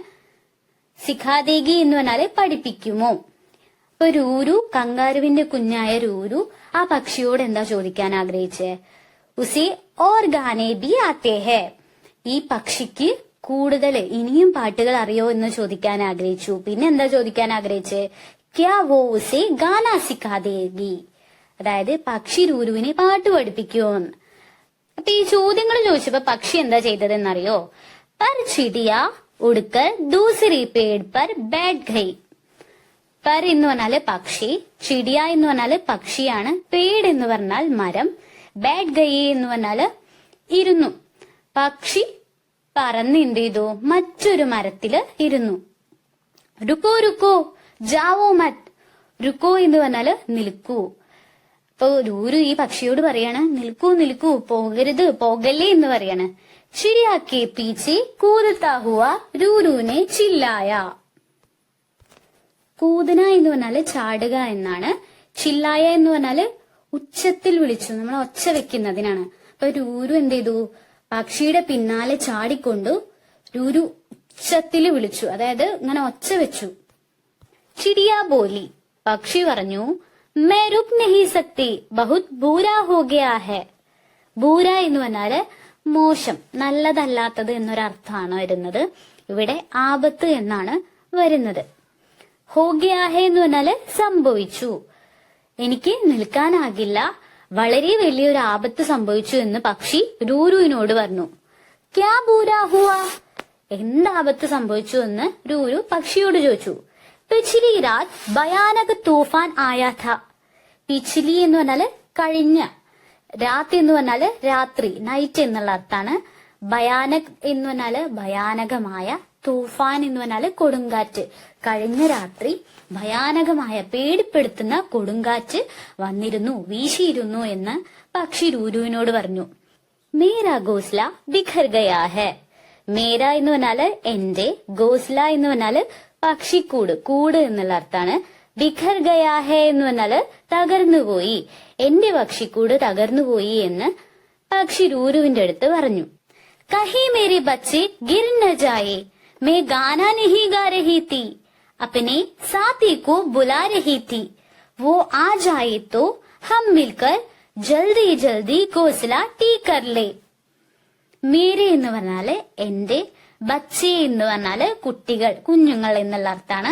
സിഖാദേഗി എന്ന് പറഞ്ഞാല് പഠിപ്പിക്കുമോ. അപ്പൊ രൂരു, കങ്കാരുവിന്റെ കുഞ്ഞായ രൂരു ആ പക്ഷിയോട് എന്താ ചോദിക്കാൻ ആഗ്രഹിച്ചേ? ഉസെ ഓർ ഗാനെ ബി ആത്തെ ഹെ. ഈ പക്ഷിക്ക് കൂടുതൽ ഇനിയും പാട്ടുകൾ അറിയോ എന്ന് ചോദിക്കാൻ ആഗ്രഹിച്ചു. പിന്നെ എന്താ ചോദിക്കാൻ ആഗ്രഹിച്ചേ? ക്യാ വോ ഉസെ ഗാന സിഖാദേഗി. അതായത് പക്ഷി രൂരുവിനെ പാട്ട് പഠിപ്പിക്കുമോ എന്ന്. അപ്പൊ ഈ ചോദ്യങ്ങൾ ചോദിച്ചപ്പോ പക്ഷി എന്താ ചെയ്തതെന്നറിയോ? പർ ചിടിയ ഉടുക്കർ ദൂസരി പേട് പർ ബാറ്റ് ഗയി. പർ എന്ന് പറഞ്ഞാല് പക്ഷി, ചിടിയ എന്ന് പറഞ്ഞാല് പക്ഷിയാണ്, പേട് എന്ന് പറഞ്ഞാൽ മരം, ബാറ്റ് ഗയി എന്ന് പറഞ്ഞാല് ഇരുന്നു. പക്ഷി പറന്ന് എന്ത് ചെയ്തു? മറ്റൊരു മരത്തില് ഇരുന്നു. രുക്കോ രുക്കോ ജാവോ മത്. രുക്കോ എന്ന് പറഞ്ഞാല് നിൽക്കൂ. അപ്പൊ രൂരു ഈ പക്ഷിയോട് പറയാണ്, നിൽക്കൂ നിൽക്കൂ, പോകരുത്, പോകല്ലേ എന്ന് പറയാണ്. ചിടിയാ കെ പീച്ചെ കൂദത്താ ഹുവ രൂരുനെ ചില്ലായ. കൂതന എന്ന് പറഞ്ഞാല് ചാടുക എന്നാണ്. ചില്ലായ എന്ന് പറഞ്ഞാല് ഉച്ചത്തിൽ വിളിച്ചു, നമ്മൾ ഒച്ച വെക്കുന്നതിനാണ്. അപ്പൊ രൂരു എന്ത് ചെയ്തു, പക്ഷിയുടെ പിന്നാലെ ചാടിക്കൊണ്ടു രൂരു ഉച്ചത്തിൽ വിളിച്ചു, അതായത് ഇങ്ങനെ ഒച്ച വെച്ചു. ചിടിയാ ബോലി, പക്ഷി പറഞ്ഞു, മേ രുക് നഹീ സക്തി, ബഹുത് ബൂരാ ഹോ ഗയാ ഹെ. ബൂര എന്ന് പറഞ്ഞാല് മോശം, നല്ലതല്ലാത്തത് എന്നൊരർത്ഥാണ് വരുന്നത്. ഇവിടെ ആപത്ത് എന്നാണ് വരുന്നത്. ഹോ ഗയാ ഹെ എന്ന് പറഞ്ഞാല് സംഭവിച്ചു, എനിക്ക് നിൽക്കാനാകില്ല, വളരെ വലിയൊരു ആപത്ത് സംഭവിച്ചു എന്ന് പക്ഷി രൂരുവിനോട് പറഞ്ഞു. ക്യാ ബൂരാ ഹുവാ, എന്താപത്ത് സംഭവിച്ചു എന്ന് രൂരു പക്ഷിയോട് ചോദിച്ചു. പിച്ഛിലി രാത് ഭയാനക തൂഫാൻ ആയാ ഥ. പിച്ഛിലി എന്ന് പറഞ്ഞാല് കഴിഞ്ഞ, രാത് എന്ന് പറഞ്ഞാല് രാത്രി, നൈറ്റ് എന്നുള്ള അർത്ഥാണ്. ഭയാനക് എന്ന് പറഞ്ഞാല് ഭയാനകമായ, തൂഫാൻ എന്ന് പറഞ്ഞാല് കൊടുങ്കാറ്റ്. കഴിഞ്ഞ രാത്രി ഭയാനകമായ, പേടിപ്പെടുത്തുന്ന കൊടുങ്കാറ്റ് വന്നിരുന്നു, വീശിയിരുന്നു എന്ന് പക്ഷി രൂരുവിനോട് പറഞ്ഞു. മേരാ ഗോസ്ല ബിഖർ ഗയാ ഹെ. മേര എന്ന് പറഞ്ഞാല് എന്റെ, ഗോസ്ല എന്ന് പറഞ്ഞാല് പക്ഷിക്കൂട്, കൂട് എന്നുള്ള അർത്ഥാണ്. ബിഖർ ഗയാ ഹെ എന്ന് പറഞ്ഞാല് തകർന്നുപോയി, എന്റെ പക്ഷിക്കൂട് തകർന്നുപോയി എന്ന് പക്ഷി രൂരുവിന്റെ അടുത്ത് പറഞ്ഞു. കഹി മേരെ ബച്ചെ ഗിർ ന ജായേ, मैं गाना नहीं गा रही थी, अपने साथी को बुला रही थी, वो आ जाए तो हम मिलकर जल्दी जल्दी घोंसला ठीक कर ले. മേരെ എന്ന് പറഞ്ഞാല് എന്റെ, ബച്ചെ എന്ന് പറഞ്ഞാല് കുട്ടികൾ, കുഞ്ഞുങ്ങൾ എന്നുള്ള അർത്ഥാണ്.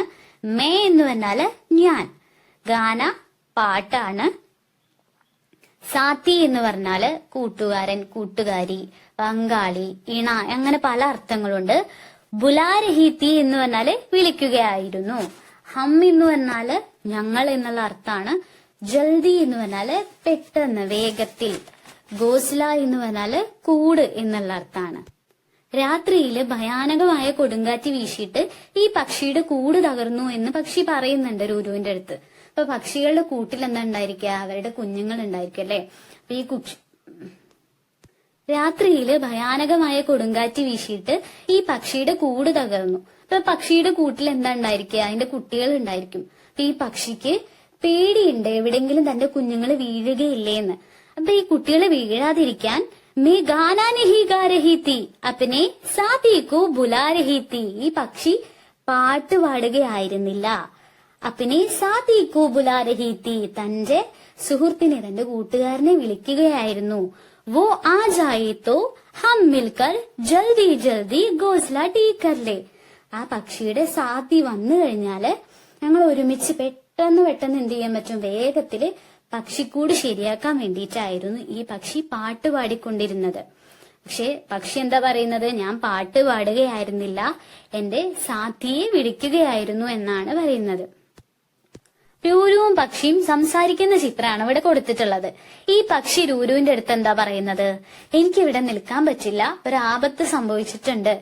മേ എന്ന് പറഞ്ഞാല് ഞാൻ, ഗാന പാട്ടാണ്. സാത്തി എന്ന് പറഞ്ഞാല് കൂട്ടുകാരൻ, കൂട്ടുകാരി, പങ്കാളി, ഇണ, അങ്ങനെ പല അർത്ഥങ്ങളുണ്ട്. ബുലാരഹീത്തി എന്ന് പറഞ്ഞാല് വിളിക്കുകയായിരുന്നു. ഹം എന്ന് പറഞ്ഞാല് ഞങ്ങൾ എന്നുള്ള അർത്ഥാണ്. ജൽദി എന്ന് പറഞ്ഞാല് പെട്ടെന്ന്, വേഗത്തിൽ. ഗോസ്ല എന്ന് പറഞ്ഞാല് കൂട് എന്നുള്ള അർത്ഥാണ്. രാത്രിയില് ഭയാനകമായ കൊടുങ്കാറ്റ് വീശിയിട്ട് ഈ പക്ഷിയുടെ കൂട് തകർന്നു എന്ന് പക്ഷി പറയുന്നുണ്ട് രൂരുവിന്റെ അടുത്ത്. അപ്പൊ പക്ഷികളുടെ കൂട്ടിൽ എന്താ ഉണ്ടായിരിക്കുക, അവരുടെ കുഞ്ഞുങ്ങൾ ഉണ്ടായിരിക്കും അല്ലെ. അപ്പൊ ഈ രാത്രിയില് ഭയാനകമായ കൊടുങ്കാറ്റ് വീശിയിട്ട് ഈ പക്ഷിയുടെ കൂട് തകർന്നു. അപ്പൊ പക്ഷിയുടെ കൂട്ടിൽ എന്താ ഉണ്ടായിരിക്കുക, അതിന്റെ കുട്ടികൾ ഉണ്ടായിരിക്കും. അപ്പൊ ഈ പക്ഷിക്ക് പേടിയുണ്ട്, എവിടെങ്കിലും തന്റെ കുഞ്ഞുങ്ങൾ വീഴുകയില്ലേന്ന്. അപ്പൊ ഈ കുട്ടികളെ വീഴാതിരിക്കാൻ മേ ഗാനാ നഹീ ഗാ രഹി തി, അപ്പനെ സാഥി കോ ബുലാ രഹി തി, ഈ പക്ഷി പാട്ട് പാടുകയായിരുന്നില്ല. അപ്പനെ സാഥി കോ ബുലാ രഹി തി, തന്റെ സുഹൃത്തിനെ, തന്റെ കൂട്ടുകാരനെ വിളിക്കുകയായിരുന്നു. वो आ जाए तो हम मिलकर जल्दी जल्दी घोंसला ठीक कर ले. ആ പക്ഷിയുടെ സാത്തി വന്നു കഴിഞ്ഞാല് ഞങ്ങൾ ഒരുമിച്ച് പെട്ടെന്ന് എന്ത് ചെയ്യാൻ പറ്റും, വേഗത്തില് പക്ഷിക്കൂട് ശരിയാക്കാൻ വേണ്ടിയിട്ടായിരുന്നു ഈ പക്ഷി പാട്ട് പാടിക്കൊണ്ടിരുന്നത്. പക്ഷെ പക്ഷി എന്താ പറയുന്നത്, ഞാൻ പാട്ട് പാടുകയായിരുന്നില്ല, എന്റെ സാത്തിയെ വിളിക്കുകയായിരുന്നു എന്നാണ് പറയുന്നത്. രൂരുവും പക്ഷിയും സംസാരിക്കുന്ന ചിത്രമാണ് ഇവിടെ കൊടുത്തിട്ടുള്ളത്. ഈ പക്ഷി രൂരുവിന്റെ അടുത്ത് എന്താ പറയുന്നത്, എനിക്കിവിടെ നിൽക്കാൻ പറ്റില്ല, ഒരു ആപത്ത് സംഭവിച്ചിട്ടുണ്ട്.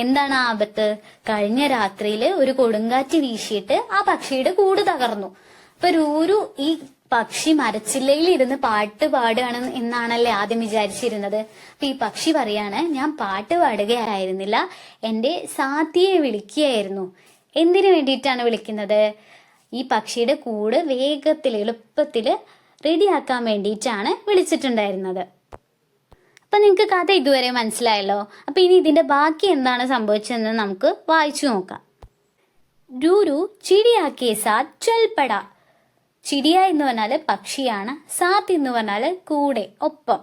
എന്താണ് ആപത്ത്? കഴിഞ്ഞ രാത്രിയില് ഒരു കൊടുങ്കാറ്റ് വീശിയിട്ട് ആ പക്ഷിയുടെ കൂട് തകർന്നു. അപ്പൊ രൂരു ഈ പക്ഷി മരച്ചില്ലയിൽ ഇരുന്ന് പാട്ട് പാടുകയാണ് എന്നാണല്ലേ ആദ്യം വിചാരിച്ചിരുന്നത്. അപ്പൊ ഈ പക്ഷി പറയാണ്, ഞാൻ പാട്ട് പാടുകയായിരുന്നില്ല, എന്റെ സാത്തിയെ വിളിക്കുകയായിരുന്നു. എന്തിനു വേണ്ടിയിട്ടാണ് വിളിക്കുന്നത്? ഈ പക്ഷിയുടെ കൂട് വേഗത്തിൽ, എളുപ്പത്തില് റെഡിയാക്കാൻ വേണ്ടിയിട്ടാണ് വിളിച്ചിട്ടുണ്ടായിരുന്നത്. അപ്പൊ നിങ്ങൾക്ക് കഥ ഇതുവരെ മനസ്സിലായല്ലോ. അപ്പൊ ഇനി ഇതിന്റെ ബാക്കി എന്താണ് സംഭവിച്ചതെന്ന് നമുക്ക് വായിച്ചു നോക്കാം. രൂരു ചിടിയാ കെ സാത്ത് ചൽപട. ചിടിയ എന്ന് പറഞ്ഞാല് പക്ഷിയാണ്, സാത്ത് എന്ന് പറഞ്ഞാല് കൂടെ, ഒപ്പം.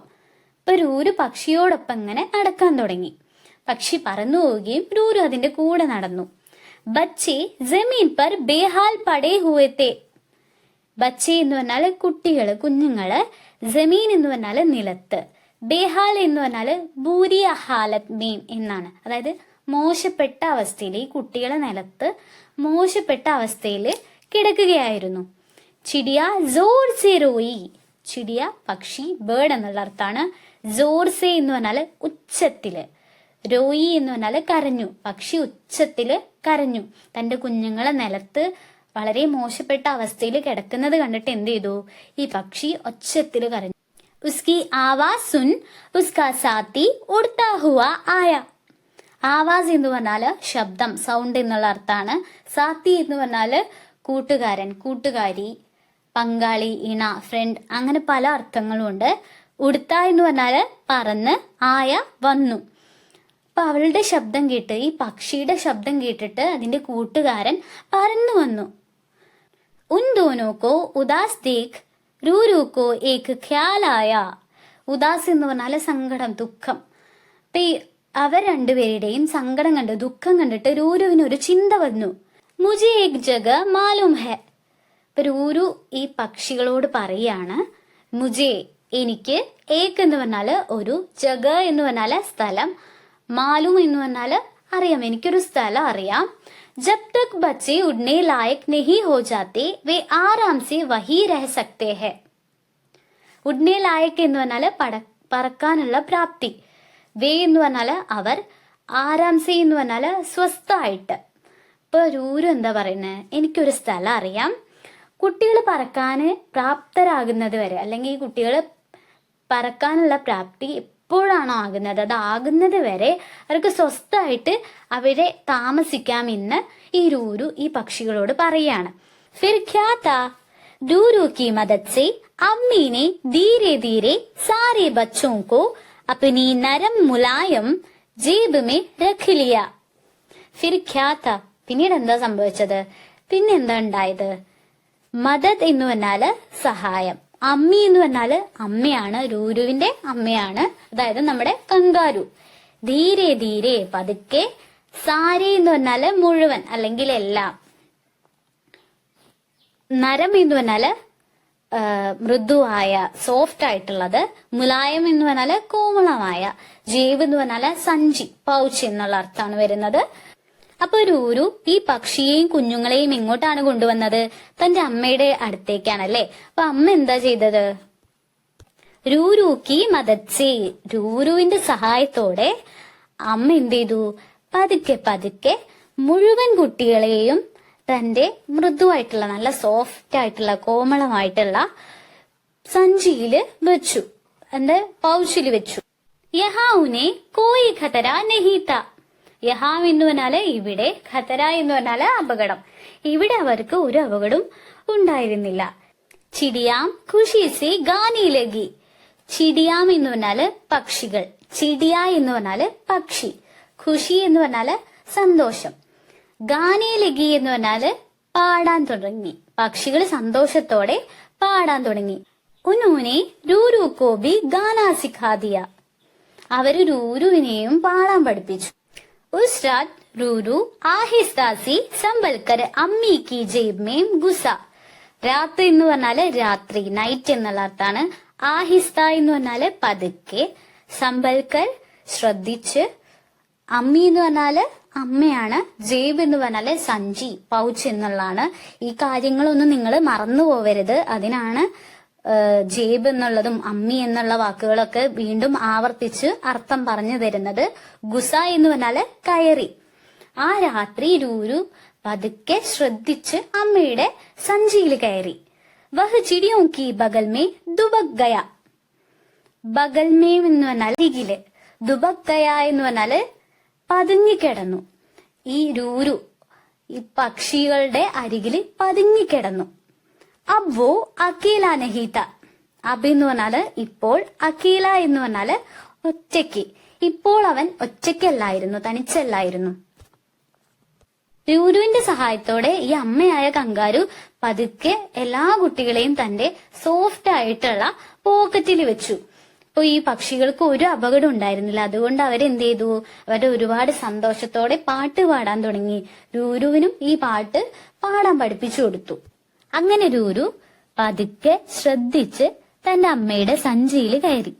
ഇപ്പൊ രൂരു പക്ഷിയോടൊപ്പം ഇങ്ങനെ നടക്കാൻ തുടങ്ങി. പക്ഷി പറന്നു പോവുകയും രൂരു അതിന്റെ കൂടെ നടന്നു. ബച്ചെ ജമീൻ പർ ബേഹാൽ പടേ ഹുവേ തേ. ബച്ചെ എന്ന് പറഞ്ഞാല് കുട്ടികള്, കുഞ്ഞുങ്ങള്. ജമീൻ എന്ന് പറഞ്ഞാല് നിലത്ത്. ബേഹാൽ എന്ന് പറഞ്ഞാല് ബൂരിയ ഹാലത് മീൻ എന്നാണ്, അതായത് മോശപ്പെട്ട അവസ്ഥയിൽ. ഈ കുട്ടികളെ നിലത്ത് മോശപ്പെട്ട അവസ്ഥയിൽ കിടക്കുകയായിരുന്നു. ചിടിയ ജോർ സെ റോയി. ചിടിയ പക്ഷി, ബേർഡ് എന്നുള്ള അർത്ഥാണ്. ജോർ സെ എന്ന് പറഞ്ഞാല് ഉച്ചത്തില്. റോയി എന്ന് പറഞ്ഞാല് കരഞ്ഞു. പക്ഷി ഉച്ചത്തില് കരഞ്ഞു. തന്റെ കുഞ്ഞുങ്ങളെ നിലത്ത് വളരെ മോശപ്പെട്ട അവസ്ഥയിൽ കിടക്കുന്നത് കണ്ടിട്ട് എന്ത് ചെയ്തു, ഈ പക്ഷി ഒച്ചത്തിൽ കരഞ്ഞു. ഉസ്കി ആവാസ് സുൻ ഉസ്കാ സാത്തി ഉഡ്താ ഹുവ ആയ. ആവാസ് എന്ന് പറഞ്ഞാല് ശബ്ദം, സൗണ്ട് എന്നുള്ള അർത്ഥാണ്. സാത്തി എന്ന് പറഞ്ഞാല് കൂട്ടുകാരൻ, കൂട്ടുകാരി, പങ്കാളി, ഇണ, ഫ്രണ്ട്, അങ്ങനെ പല അർത്ഥങ്ങളും ഉണ്ട്. ഉടുത്ത എന്ന് പറഞ്ഞാല് പറന്ന്, ആയ വന്നു. അപ്പൊ അവളുടെ ശബ്ദം കേട്ട്, ഈ പക്ഷിയുടെ ശബ്ദം കേട്ടിട്ട് അതിന്റെ കൂട്ടുകാരൻ പറന്നു വന്നു. ഉൻ ദോനോ കോ ഉദാസ് ദേഖ് രൂരു കോ ഏക് ഖ്യാൽ ആയ. ഉദാസ് എന്ന് പറഞ്ഞാല് സങ്കടം, ദുഃഖം. അപ്പൊ ഈ അവർ രണ്ടുപേരുടെയും സങ്കടം കണ്ട്, ദുഃഖം കണ്ടിട്ട് രൂരുവിന് ഒരു ചിന്ത വന്നു. മുജെ ഏക് ജഗ മാലൂം ഹെ. അപ്പൊ രൂരു ഈ പക്ഷികളോട് പറയാണ്, മുജെ എനിക്ക്, ഏക് എന്ന് പറഞ്ഞാല് ഒരു, ജഗ എന്ന് പറഞ്ഞാല് സ്ഥലം, മാലൂം എന്ന് പറഞ്ഞാല് അറിയാം, എനിക്കൊരു സ്ഥലം അറിയാം. ജബ് തക് ബच्चे ഉഡ്നെ ലായക് നഹി ഹോ ജാത്തെ വേ ആരാം സെ വഹി രഹ സക്തേ ഹെ. ഉഡ്നെ ലായക് എന്ന് പറഞ്ഞാല് പറക്കാനുള്ള പ്രാപ്തി, വേ എന്ന് പറഞ്ഞാല് അവർ, ആരാം സെ എന്ന് പറഞ്ഞാല് സ്വസ്ഥായിട്ട്. ഇപ്പൊ രൂരു എന്താ പറയുന്നത്, എനിക്കൊരു സ്ഥലം അറിയാം, കുട്ടികൾ പറക്കാന് പ്രാപ്തരാകുന്നത് വരെ, അല്ലെങ്കിൽ ഈ കുട്ടികൾ പറക്കാനുള്ള പ്രാപ്തി എപ്പോഴാണോ ആകുന്നത്, അത് ആകുന്നത് വരെ അവർക്ക് സ്വസ്ഥമായിട്ട് അവിടെ താമസിക്കാമെന്ന് ഈ രൂരു ഈ പക്ഷികളോട് പറയാണ്. ഫിർ ക്യാ താ, രൂരു की मदद से अम्मी ने धीरे धीरे सारे बच्चों को अपनी नरम मुलायम जेब में रख लिया. फिर क्या था, പിന്നീട് എന്താ സംഭവിച്ചത്, പിന്നെ എന്താ ഉണ്ടായത്? മദദ് എന്ന് പറഞ്ഞാല് സഹായം, അമ്മി എന്ന് പറഞ്ഞാല് അമ്മയാണ്, രൂരുവിന്റെ അമ്മയാണ്, അതായത് നമ്മുടെ കങ്കാരു. ധീരെ ധീരെ പതുക്കെ, സാരെ എന്ന് പറഞ്ഞാല് മുഴുവൻ അല്ലെങ്കിൽ എല്ലാം, നരം എന്ന് പറഞ്ഞാല് മൃദുവായ, സോഫ്റ്റ് ആയിട്ടുള്ളത്, മുലായം എന്ന് പറഞ്ഞാല് കോമളമായ, ജേബ് എന്ന് പറഞ്ഞാല് സഞ്ചി, പൗച്ച് എന്നുള്ള അർത്ഥമാണ് വരുന്നത്. അപ്പൊ രൂരു ഈ പക്ഷിയെയും കുഞ്ഞുങ്ങളെയും എങ്ങോട്ടാണ് കൊണ്ടുവന്നത്, തന്റെ അമ്മയുടെ അടുത്തേക്കാണല്ലേ. അപ്പൊ അമ്മ എന്താ ചെയ്തത്, രൂരു की मदद से, രൂരുവിന്റെ സഹായത്തോടെ അമ്മ എന്ത് ചെയ്തു, പതുക്കെ പതുക്കെ മുഴുവൻ കുട്ടികളെയും തന്റെ മൃദുവായിട്ടുള്ള, നല്ല സോഫ്റ്റ് ആയിട്ടുള്ള, കോമളമായിട്ടുള്ള സഞ്ചിയില് വെച്ചു, തന്റെ പൗച്ചില് വെച്ചു. യഹാ ഉനെ കോയി ഖതര നഹീ താ. യഹാം എന്ന് പറഞ്ഞാല് ഇവിടെ, ഖതര എന്ന് പറഞ്ഞാല് അപകടം. ഇവിടെ അവർക്ക് ഒരു അപകടം ഉണ്ടായിരുന്നില്ല. ചിടിയാം ഖുഷി സെ ഗാനെ ലഗി. ചിടിയാം എന്ന് പറഞ്ഞാല് പക്ഷികൾ, ചിടിയ എന്ന് പറഞ്ഞാല് പക്ഷി, ഖുഷി എന്ന് പറഞ്ഞാല് സന്തോഷം, ഗാനെ ലഗി എന്ന് പറഞ്ഞാല് പാടാൻ തുടങ്ങി. പക്ഷികൾ സന്തോഷത്തോടെ പാടാൻ തുടങ്ങി. ഉനോനെ രൂരു കോ ബി ഗാനാ സിഖാ ദിയ. അവര് രൂരുവിനെയും പാടാൻ പഠിപ്പിച്ചു. उस रात रूरू आहिस्ता सी संभलकर अम्मी की जेब में घुसा. രാത്രി എന്ന് പറഞ്ഞാല് രാത്രി, നൈറ്റ് എന്നുള്ള അർത്ഥാണ്. ആഹിസ്ത എന്ന് പറഞ്ഞാല് പതുക്കെ, സംഭൽക്കർ ശ്രദ്ധിച്ച്, അമ്മി എന്ന് പറഞ്ഞാല് അമ്മയാണ്, ജേബ് എന്ന് പറഞ്ഞാല് സഞ്ചി, പൗച്ച് എന്നുള്ളതാണ്. ഈ കാര്യങ്ങളൊന്നും നിങ്ങൾ മറന്നു പോവരുത്. അതിനാണ് ജേബ് എന്നുള്ളതും അമ്മി എന്നുള്ള വാക്കുകളൊക്കെ വീണ്ടും ആവർത്തിച്ച് അർത്ഥം പറഞ്ഞു തരുന്നത്. ഗുസ എന്ന് പറഞ്ഞാല് കയറി. ആ രാത്രി രൂരു പതുക്കെ ശ്രദ്ധിച്ച് അമ്മയുടെ സഞ്ചിയിൽ കയറി. വഹ് ചിടിയോं की बगल में दुबक गया. ബഗൽ മേ എന്ന് പറഞ്ഞാൽ അരികില്, ദുബക് ഗയ എന്ന് പറഞ്ഞാല് പതുങ്ങിക്കിടന്നു. ഈ രൂരു ഈ പക്ഷികളുടെ അരികില് പതുങ്ങിക്കിടന്നു. അബ് വോ അക്കീല നഹീ താ. അബ് എന്ന് പറഞ്ഞാല് ഇപ്പോൾ, അക്കീല എന്ന് പറഞ്ഞാല് ഒറ്റയ്ക്ക്. ഇപ്പോൾ അവൻ ഒറ്റയ്ക്കല്ലായിരുന്നു, തനിച്ചല്ലായിരുന്നു. രൂരുവിന്റെ സഹായത്തോടെ ഈ അമ്മയായ കങ്കാരു പതുക്കെ എല്ലാ കുട്ടികളെയും തന്റെ സോഫ്റ്റ് ആയിട്ടുള്ള പോക്കറ്റിൽ വെച്ചു. അപ്പൊ ഈ പക്ഷികൾക്ക് ഒരു അപകടം ഉണ്ടായിരുന്നില്ല. അതുകൊണ്ട് അവരെന്ത് ചെയ്തു, അവരെ ഒരുപാട് സന്തോഷത്തോടെ പാട്ട് പാടാൻ തുടങ്ങി. രൂരുവിനും ഈ പാട്ട് പാടാൻ പഠിപ്പിച്ചു കൊടുത്തു. അങ്ങനെ രൂരു പതുക്കെ ശ്രദ്ധിച്ച് തന്റെ അമ്മയുടെ സഞ്ചിയിൽ കയറി.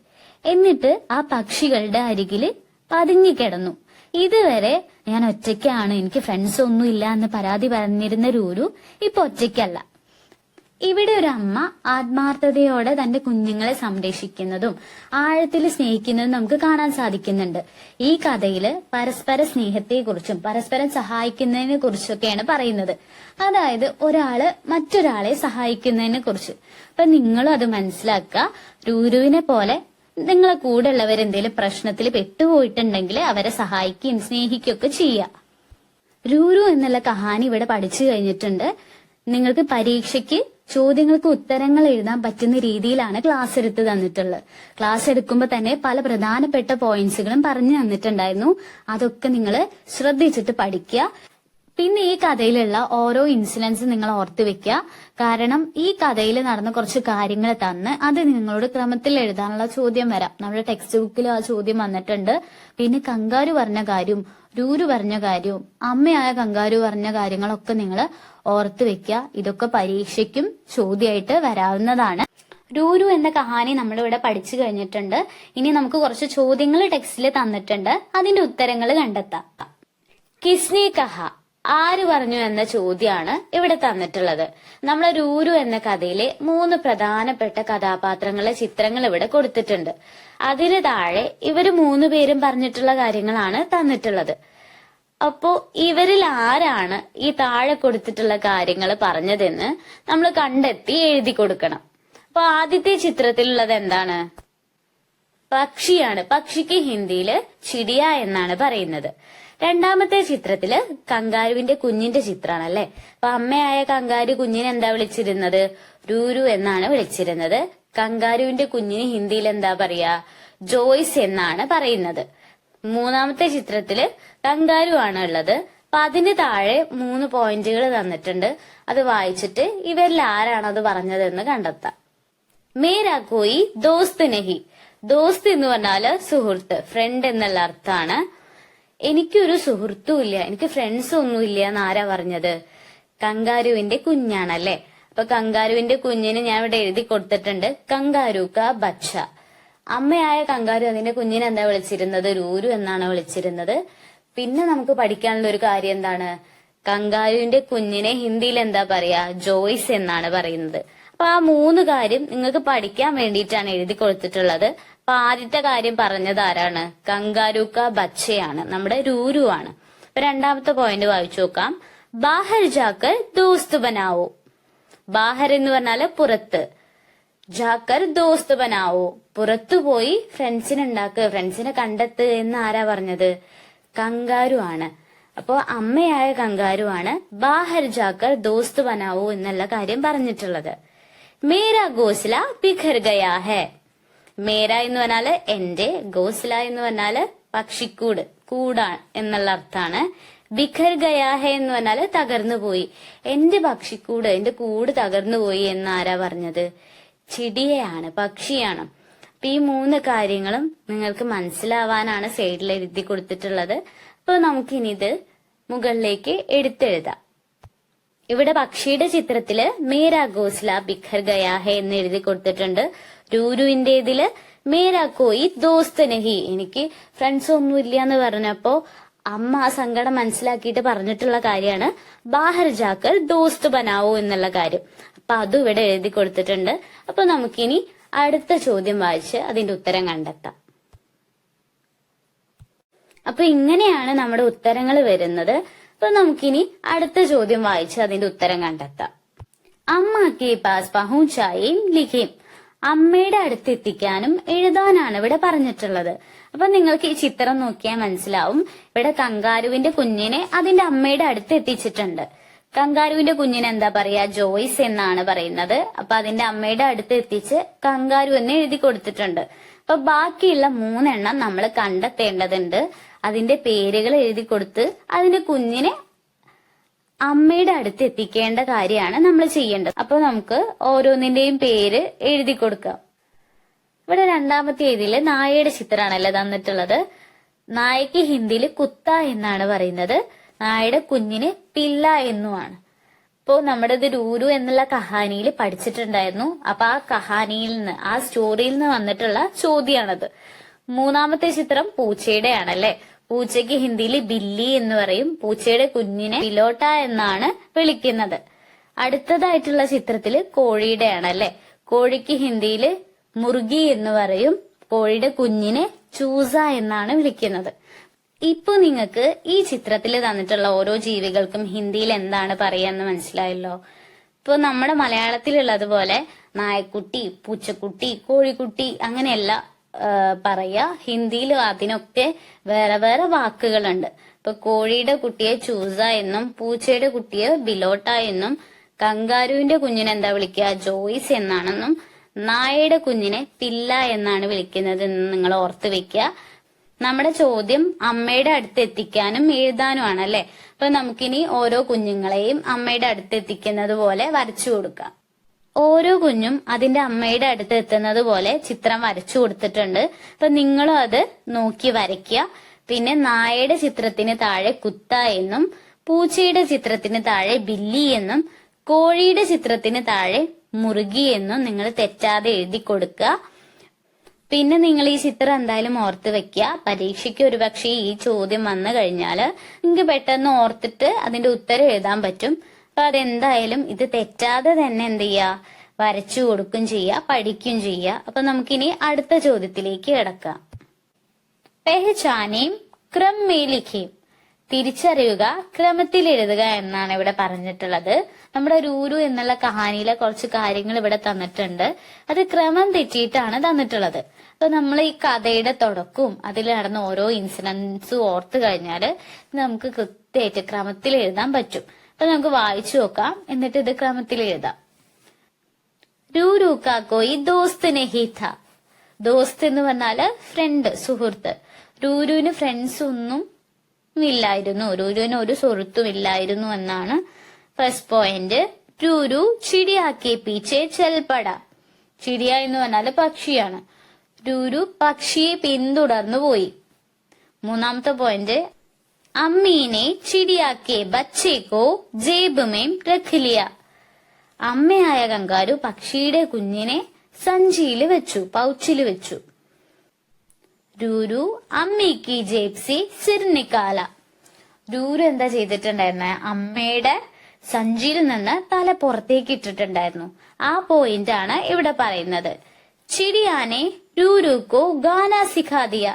എന്നിട്ട് ആ പക്ഷികളുടെ അരികില് പതുങ്ങിക്കിടന്നു. ഇതുവരെ ഞാൻ ഒറ്റയ്ക്കാണ്, എനിക്ക് ഫ്രണ്ട്സ് ഒന്നും ഇല്ല എന്ന് പരാതി പറഞ്ഞിരുന്ന രൂരു ഇപ്പൊ ഒറ്റയ്ക്കല്ല. ഇവിടെ ഒരു അമ്മ ആത്മാർത്ഥതയോടെ തന്റെ കുഞ്ഞുങ്ങളെ സംരക്ഷിക്കുന്നതും ആഴത്തിൽ സ്നേഹിക്കുന്നതും നമുക്ക് കാണാൻ സാധിക്കുന്നുണ്ട്. ഈ കഥയില് പരസ്പര സ്നേഹത്തെക്കുറിച്ചും പരസ്പരം സഹായിക്കുന്നതിനെ കുറിച്ചൊക്കെയാണ് പറയുന്നത്. അതായത് ഒരാള് മറ്റൊരാളെ സഹായിക്കുന്നതിനെ കുറിച്ച്. അപ്പൊ നിങ്ങളും അത് മനസ്സിലാക്കുക. രൂരുവിനെ പോലെ നിങ്ങളെ കൂടെ ഉള്ളവരെന്തെങ്കിലും പ്രശ്നത്തിൽ പെട്ടുപോയിട്ടുണ്ടെങ്കിൽ അവരെ സഹായിക്കുകയും സ്നേഹിക്കുകയൊക്കെ ചെയ്യുക. രൂരു എന്നുള്ള കഹാനി ഇവിടെ പഠിച്ചു കഴിഞ്ഞിട്ടുണ്ട്. നിങ്ങൾക്ക് പരീക്ഷയ്ക്ക് ചോദ്യങ്ങൾക്ക് ഉത്തരങ്ങൾ എഴുതാൻ പറ്റുന്ന രീതിയിലാണ് ക്ലാസ് എടുത്ത് തന്നിട്ടുള്ളത്. ക്ലാസ് എടുക്കുമ്പോൾ തന്നെ പല പ്രധാനപ്പെട്ട പോയിന്റ്സുകളും പറഞ്ഞു തന്നിട്ടുണ്ടായിരുന്നു. അതൊക്കെ നിങ്ങൾ ശ്രദ്ധിച്ചിട്ട് പഠിക്കുക. പിന്നെ ഈ കഥയിലുള്ള ഓരോ ഇൻസിഡൻസ് നിങ്ങൾ ഓർത്തു വെക്കുക. കാരണം ഈ കഥയിൽ നടന്ന കുറച്ച് കാര്യങ്ങൾ തന്ന് അത് നിങ്ങളോട് ക്രമത്തിൽ എഴുതാനുള്ള ചോദ്യം വരാം. നമ്മുടെ ടെക്സ്റ്റ് ബുക്കിൽ ആ ചോദ്യം വന്നിട്ടുണ്ട്. പിന്നെ കങ്കാരു പറഞ്ഞ കാര്യവും രൂരു പറഞ്ഞ കാര്യവും അമ്മയായ കങ്കാരു പറഞ്ഞ കാര്യങ്ങളൊക്കെ നിങ്ങൾ ഓർത്തു വെക്കുക. ഇതൊക്കെ പരീക്ഷയ്ക്കും ചോദ്യമായിട്ട് വരാവുന്നതാണ്. രൂരു എന്ന കഹാനി നമ്മളിവിടെ പഠിച്ചു കഴിഞ്ഞിട്ടുണ്ട്. ഇനി നമുക്ക് കുറച്ച് ചോദ്യങ്ങൾ ടെക്സ്റ്റിൽ തന്നിട്ടുണ്ട്. അതിന്റെ ഉത്തരങ്ങൾ കണ്ടെത്താം. കിസ്നെ കഹ, ആര് പറഞ്ഞു എന്ന ചോദ്യമാണ് ഇവിടെ തന്നിട്ടുള്ളത്. നമ്മളെ രൂരു എന്ന കഥയിലെ 3 പ്രധാനപ്പെട്ട കഥാപാത്രങ്ങളെ ചിത്രങ്ങൾ ഇവിടെ കൊടുത്തിട്ടുണ്ട്. അതിന് താഴെ ഇവര് 3 പേരും പറഞ്ഞിട്ടുള്ള കാര്യങ്ങളാണ് തന്നിട്ടുള്ളത്. അപ്പോ ഇവരിൽ ആരാണ് ഈ താഴെ കൊടുത്തിട്ടുള്ള കാര്യങ്ങൾ പറഞ്ഞതെന്ന് നമ്മൾ കണ്ടെത്തി എഴുതി കൊടുക്കണം. അപ്പൊ ആദ്യത്തെ ചിത്രത്തിലുള്ളത് എന്താണ്? പക്ഷിയാണ്. പക്ഷിക്ക് ഹിന്ദിയില് ചിടിയ എന്നാണ് പറയുന്നത്. രണ്ടാമത്തെ ചിത്രത്തില് കങ്കാരുവിന്റെ കുഞ്ഞിന്റെ ചിത്രാണ് അല്ലെ. അപ്പൊ അമ്മയായ കങ്കാരു കുഞ്ഞിനെ എന്താ വിളിച്ചിരുന്നത്? രൂരു എന്നാണ് വിളിച്ചിരുന്നത്. കങ്കാരുവിന്റെ കുഞ്ഞിന് ഹിന്ദിയിൽ എന്താ പറയാ? ജോയ്സ് എന്നാണ് പറയുന്നത്. മൂന്നാമത്തെ ചിത്രത്തില് കങ്കാരു ആണ് ഉള്ളത്. അപ്പൊ അതിന് താഴെ 3 പോയിന്റുകൾ തന്നിട്ടുണ്ട്. അത് വായിച്ചിട്ട് ഇവരിൽ ആരാണ് അത് പറഞ്ഞതെന്ന് കണ്ടെത്താം. മേരാ കോയി ദോസ്ത് നഹി. ദോസ്ത് എന്ന് പറഞ്ഞാല് സുഹൃത്ത്, ഫ്രണ്ട് എന്നുള്ള അർത്ഥാണ്. എനിക്കൊരു സുഹൃത്തും ഇല്ല, എനിക്ക് ഫ്രണ്ട്സും ഒന്നും ഇല്ല എന്ന് ആരാ പറഞ്ഞത്? കങ്കാരുവിന്റെ കുഞ്ഞാണല്ലേ. അപ്പൊ കങ്കാരുവിന്റെ കുഞ്ഞിന് ഞാൻ ഇവിടെ എഴുതി കൊടുത്തിട്ടുണ്ട് കങ്കാരു കാ ബച്ച. അമ്മയായ കങ്കാരു അതിന്റെ കുഞ്ഞിനെ എന്താ വിളിച്ചിരുന്നത്? രൂരു എന്നാണ് വിളിച്ചിരുന്നത്. പിന്നെ നമുക്ക് പഠിക്കാനുള്ള ഒരു കാര്യം എന്താണ്? കങ്കാരുവിന്റെ കുഞ്ഞിനെ ഹിന്ദിയിൽ എന്താ പറയാ? ജോയ്സ് എന്നാണ് പറയുന്നത്. അപ്പൊ ആ 3 കാര്യം നിങ്ങൾക്ക് പഠിക്കാൻ വേണ്ടിയിട്ടാണ് എഴുതി കൊടുത്തിട്ടുള്ളത്. അപ്പൊ ആദ്യത്തെ കാര്യം പറഞ്ഞത് ആരാണ്? കങ്കാരു കാ ബച്ചയാണ്, നമ്മുടെ രൂരു ആണ്. അപ്പൊ രണ്ടാമത്തെ പോയിന്റ് വായിച്ചു നോക്കാം. ബാഹർ ജാക്കർ ദോസ്ത് ബനാവോ. ബാഹർ എന്ന് പറഞ്ഞാല് പുറത്ത്, ജാക്കർ ദോസ്ത് ബനാവോ, പുറത്തു പോയി ഫ്രണ്ട്സിനെ ഉണ്ടാക്കുക, ഫ്രണ്ട്സിനെ കണ്ടെത്ത് എന്ന് ആരാ പറഞ്ഞത്? കങ്കാരു ആണ്. അപ്പോ അമ്മയായ കങ്കാരു ആണ് ബാഹർ ജാക്കർ ദോസ്ത് ബനാവോ എന്നുള്ള കാര്യം പറഞ്ഞിട്ടുള്ളത്. മേരാ ഗോസ്ല ബിഖർ ഗയാ ഹെ. മേര എന്ന് പറഞ്ഞാല് എന്റെ, ഗോസ്ല എന്ന് പറഞ്ഞാല് പക്ഷിക്കൂട്, കൂടാ എന്നുള്ള അർത്ഥാണ്. ബിഖർ ഗയാ ഹെ എന്ന് പറഞ്ഞാല് തകർന്നു പോയി. എന്റെ പക്ഷിക്കൂട്, എന്റെ കൂട് തകർന്നു പോയി എന്ന് ആരാ പറഞ്ഞത്? ചിടിയയാണ്, പക്ഷിയാണ്. അപ്പൊ ഈ 3 കാര്യങ്ങളും നിങ്ങൾക്ക് മനസ്സിലാവാനാണ് സൈഡിൽ എഴുതി കൊടുത്തിട്ടുള്ളത്. അപ്പൊ നമുക്കിനി ഇത് മുകളിലേക്ക് എടുത്തെഴുതാം. ഇവിടെ പക്ഷിയുടെ ചിത്രത്തില് മേരാ ഗോസ്ല ബിഖർ ഗയാ ഹെ എന്ന് എഴുതി കൊടുത്തിട്ടുണ്ട്. രൂരുവിന്റേതില് മേരാ കോയി ദോസ്ത് നഹി, എനിക്ക് ഫ്രണ്ട്സ് ഒന്നും ഇല്ല എന്ന് പറഞ്ഞപ്പോ അമ്മ ആ സങ്കടം മനസ്സിലാക്കിയിട്ട് പറഞ്ഞിട്ടുള്ള കാര്യമാണ് ബാഹർ ജാക്കർ ദോസ്ത് ബനാവോ എന്നുള്ള കാര്യം. അപ്പൊ അതും ഇവിടെ എഴുതി കൊടുത്തിട്ടുണ്ട്. അപ്പൊ നമുക്കിനി അടുത്ത ചോദ്യം വായിച്ച് അതിന്റെ ഉത്തരം കണ്ടെത്താം. അപ്പൊ ഇങ്ങനെയാണ് നമ്മുടെ ഉത്തരങ്ങൾ വരുന്നത്. അപ്പൊ നമുക്കിനി അടുത്ത ചോദ്യം വായിച്ച് അതിന്റെ ഉത്തരം കണ്ടെത്താം. അമ്മ കെ പാസ് പഹുച്ചായും ലിഖിം. അമ്മയുടെ അടുത്ത് എത്തിക്കാനും എഴുതാനാണ് ഇവിടെ പറഞ്ഞിട്ടുള്ളത്. അപ്പൊ നിങ്ങൾക്ക് ഈ ചിത്രം നോക്കിയാൽ മനസ്സിലാവും. ഇവിടെ കങ്കാരുവിന്റെ കുഞ്ഞിനെ അതിന്റെ അമ്മയുടെ അടുത്ത് എത്തിച്ചിട്ടുണ്ട്. കങ്കാരുവിന്റെ കുഞ്ഞിന് എന്താ പറയാ? ജോയ്സ് എന്നാണ് പറയുന്നത്. അപ്പൊ അതിന്റെ അമ്മയുടെ അടുത്ത് എത്തിച്ച് കങ്കാരു എന്ന് എഴുതി കൊടുത്തിട്ടുണ്ട്. അപ്പൊ ബാക്കിയുള്ള 3 എണ്ണം നമ്മൾ കണ്ടെത്തേണ്ടതുണ്ട്. അതിന്റെ പേരുകൾ എഴുതി കൊടുത്ത് അതിന്റെ കുഞ്ഞിനെ അമ്മയുടെ അടുത്ത് എത്തിക്കേണ്ട കാര്യമാണ് നമ്മൾ ചെയ്യേണ്ടത്. അപ്പൊ നമുക്ക് ഓരോന്നിന്റെയും പേര് എഴുതി കൊടുക്കാം. ഇവിടെ രണ്ടാമത്തെ ഇതില് നായയുടെ ചിത്രമാണല്ലോ തന്നിട്ടുള്ളത്. നായക്ക് ഹിന്ദിയിൽ കുത്ത എന്നാണ് പറയുന്നത്. നായയുടെ കുഞ്ഞിന് പില്ല എന്നുമാണ്. ഇപ്പോ നമ്മുടെ ഇത് രൂരു എന്നുള്ള കഹാനിയിൽ പഠിച്ചിട്ടുണ്ടായിരുന്നു. അപ്പൊ ആ കഹാനിയിൽ നിന്ന്, ആ സ്റ്റോറിയിൽ നിന്ന് വന്നിട്ടുള്ള ചോദ്യമാണത്. മൂന്നാമത്തെ ചിത്രം പൂച്ചയുടെ ആണല്ലേ. പൂച്ചയ്ക്ക് ഹിന്ദിയിൽ ബില്ലി എന്ന് പറയും. പൂച്ചയുടെ കുഞ്ഞിനെ പിലോട്ട എന്നാണ് വിളിക്കുന്നത്. അടുത്തതായിട്ടുള്ള ചിത്രത്തില് കോഴിയുടെയാണ് അല്ലെ. കോഴിക്ക് ഹിന്ദിയില് മുർഗി എന്ന് പറയും. കോഴിയുടെ കുഞ്ഞിനെ ചൂസ എന്നാണ് വിളിക്കുന്നത്. ഇപ്പൊ നിങ്ങൾക്ക് ഈ ചിത്രത്തിൽ തന്നിട്ടുള്ള ഓരോ ജീവികൾക്കും ഹിന്ദിയിൽ എന്താണ് പറയാന്ന് മനസ്സിലായല്ലോ. ഇപ്പൊ നമ്മുടെ മലയാളത്തിലുള്ളതുപോലെ നായക്കുട്ടി, പൂച്ചക്കുട്ടി, കോഴിക്കുട്ടി അങ്ങനെയല്ല പറയാ. ഹിന്ദിയിൽ അതിനൊക്കെ വേറെ വേറെ വാക്കുകളുണ്ട്. ഇപ്പൊ കോഴിയുടെ കുട്ടിയെ ചൂസ എന്നും പൂച്ചയുടെ കുട്ടിയെ ബിലോട്ട എന്നും കങ്കാരുവിന്റെ കുഞ്ഞിനെ എന്താ വിളിക്കുക, ജോയിസ് എന്നാണെന്നും നായയുടെ കുഞ്ഞിനെ പില്ല എന്നാണ് വിളിക്കുന്നത് എന്ന് നിങ്ങൾ ഓർത്ത് വെക്കുക. നമ്മുടെ ചോദ്യം അമ്മയുടെ അടുത്ത് എത്തിക്കാനും എഴുതാനും അല്ലെ. അപ്പൊ നമുക്കിനി ഓരോ കുഞ്ഞുങ്ങളെയും അമ്മയുടെ അടുത്ത് എത്തിക്കുന്നത് പോലെ വരച്ചു കൊടുക്കാം. ഓരോ കുഞ്ഞും അതിന്റെ അമ്മയുടെ അടുത്ത് എത്തുന്നത് പോലെ ചിത്രം വരച്ചു കൊടുത്തിട്ടുണ്ട്. അപ്പൊ നിങ്ങളും അത് നോക്കി വരയ്ക്കുക. പിന്നെ നായയുടെ ചിത്രത്തിന് താഴെ കുത്ത എന്നും പൂച്ചയുടെ ചിത്രത്തിന് താഴെ ബില്ലി എന്നും കോഴിയുടെ ചിത്രത്തിന് താഴെ മുറുകി എന്നും നിങ്ങൾ തെറ്റാതെ എഴുതി കൊടുക്കുക. പിന്നെ നിങ്ങൾ ഈ ചിത്രം എന്തായാലും ഓർത്ത് വെക്കുക. പരീക്ഷയ്ക്ക് ഒരുപക്ഷെ ഈ ചോദ്യം വന്നു കഴിഞ്ഞാൽ നിങ്ങൾക്ക് പെട്ടെന്ന് ഓർത്തിട്ട് അതിന്റെ ഉത്തരം എഴുതാൻ പറ്റും. അപ്പൊ അതെന്തായാലും ഇത് തെറ്റാതെ തന്നെ എന്ത് ചെയ്യുക, വരച്ചു കൊടുക്കും ചെയ്യുക, പഠിക്കും ചെയ്യുക. അപ്പൊ നമുക്കിനി അടുത്ത ചോദ്യത്തിലേക്ക് കിടക്കാം. പെഹ്ചാനേം ക്രം മേ ലിഖേം, തിരിച്ചറിയുക, ക്രമത്തിൽ എഴുതുക എന്നാണ് ഇവിടെ പറഞ്ഞിട്ടുള്ളത്. നമ്മുടെ രൂരു എന്നുള്ള കഹാനിയിലെ കുറച്ച് കാര്യങ്ങൾ ഇവിടെ തന്നിട്ടുണ്ട്. അത് ക്രമം തെറ്റിയിട്ടാണ് തന്നിട്ടുള്ളത്. അപ്പൊ നമ്മൾ ഈ കഥയുടെ തുടക്കവും അതിൽ നടന്ന ഓരോ ഇൻസിഡൻസും ഓർത്ത് കഴിഞ്ഞാല് നമുക്ക് കൃത്യമായിട്ട് ക്രമത്തിൽ എഴുതാൻ പറ്റും. അപ്പൊ നമുക്ക് വായിച്ചു നോക്കാം, എന്നിട്ട് ഇത് ക്രമത്തിൽ എഴുതാം. രൂരു കാ കോയി ദോസ്ത് നഹീ ഥാ. ദോസ്ത് എന്ന് പറഞ്ഞാല് ഫ്രണ്ട്, സുഹൃത്ത്. രൂരുവിന് ഫ്രണ്ട്സ് ഒന്നും ഇല്ലായിരുന്നു, രൂരുവിന് ഒരു സുഹൃത്തും ഇല്ലായിരുന്നു എന്നാണ് ഫസ്റ്റ് പോയിന്റ്. രൂരു ചിടിയാക്കി പീച്ചെ ചെൽപ്പട. ചിടിയ എന്ന് പറഞ്ഞാല് പക്ഷിയാണ്. രൂരു പക്ഷിയെ പിന്തുടർന്നു പോയി. മൂന്നാമത്തെ പോയിന്റ്, അമ്മീനെ ചിടിയാക്കി ബച്ചേക്കോ ജേബ് മേം രഖ് ലിയ. അമ്മയായ കങ്കാരു പക്ഷിയുടെ കുഞ്ഞിനെ സഞ്ചിയിൽ വെച്ചു, പൗച്ചിൽ വെച്ചു. രൂരു അമ്മയ്ക്ക് ജേബ് സി സിർ നിക്കാല. രൂരു എന്താ ചെയ്തിട്ടുണ്ടായിരുന്നെ, അമ്മയുടെ സഞ്ചിയിൽ നിന്ന് തല പുറത്തേക്ക് ഇട്ടിട്ടുണ്ടായിരുന്നു. ആ പോയിന്റ് ആണ് ഇവിടെ പറയുന്നത്. ചിടിയാനെ രൂരുക്കോ ഗാന സിഖാദിയ.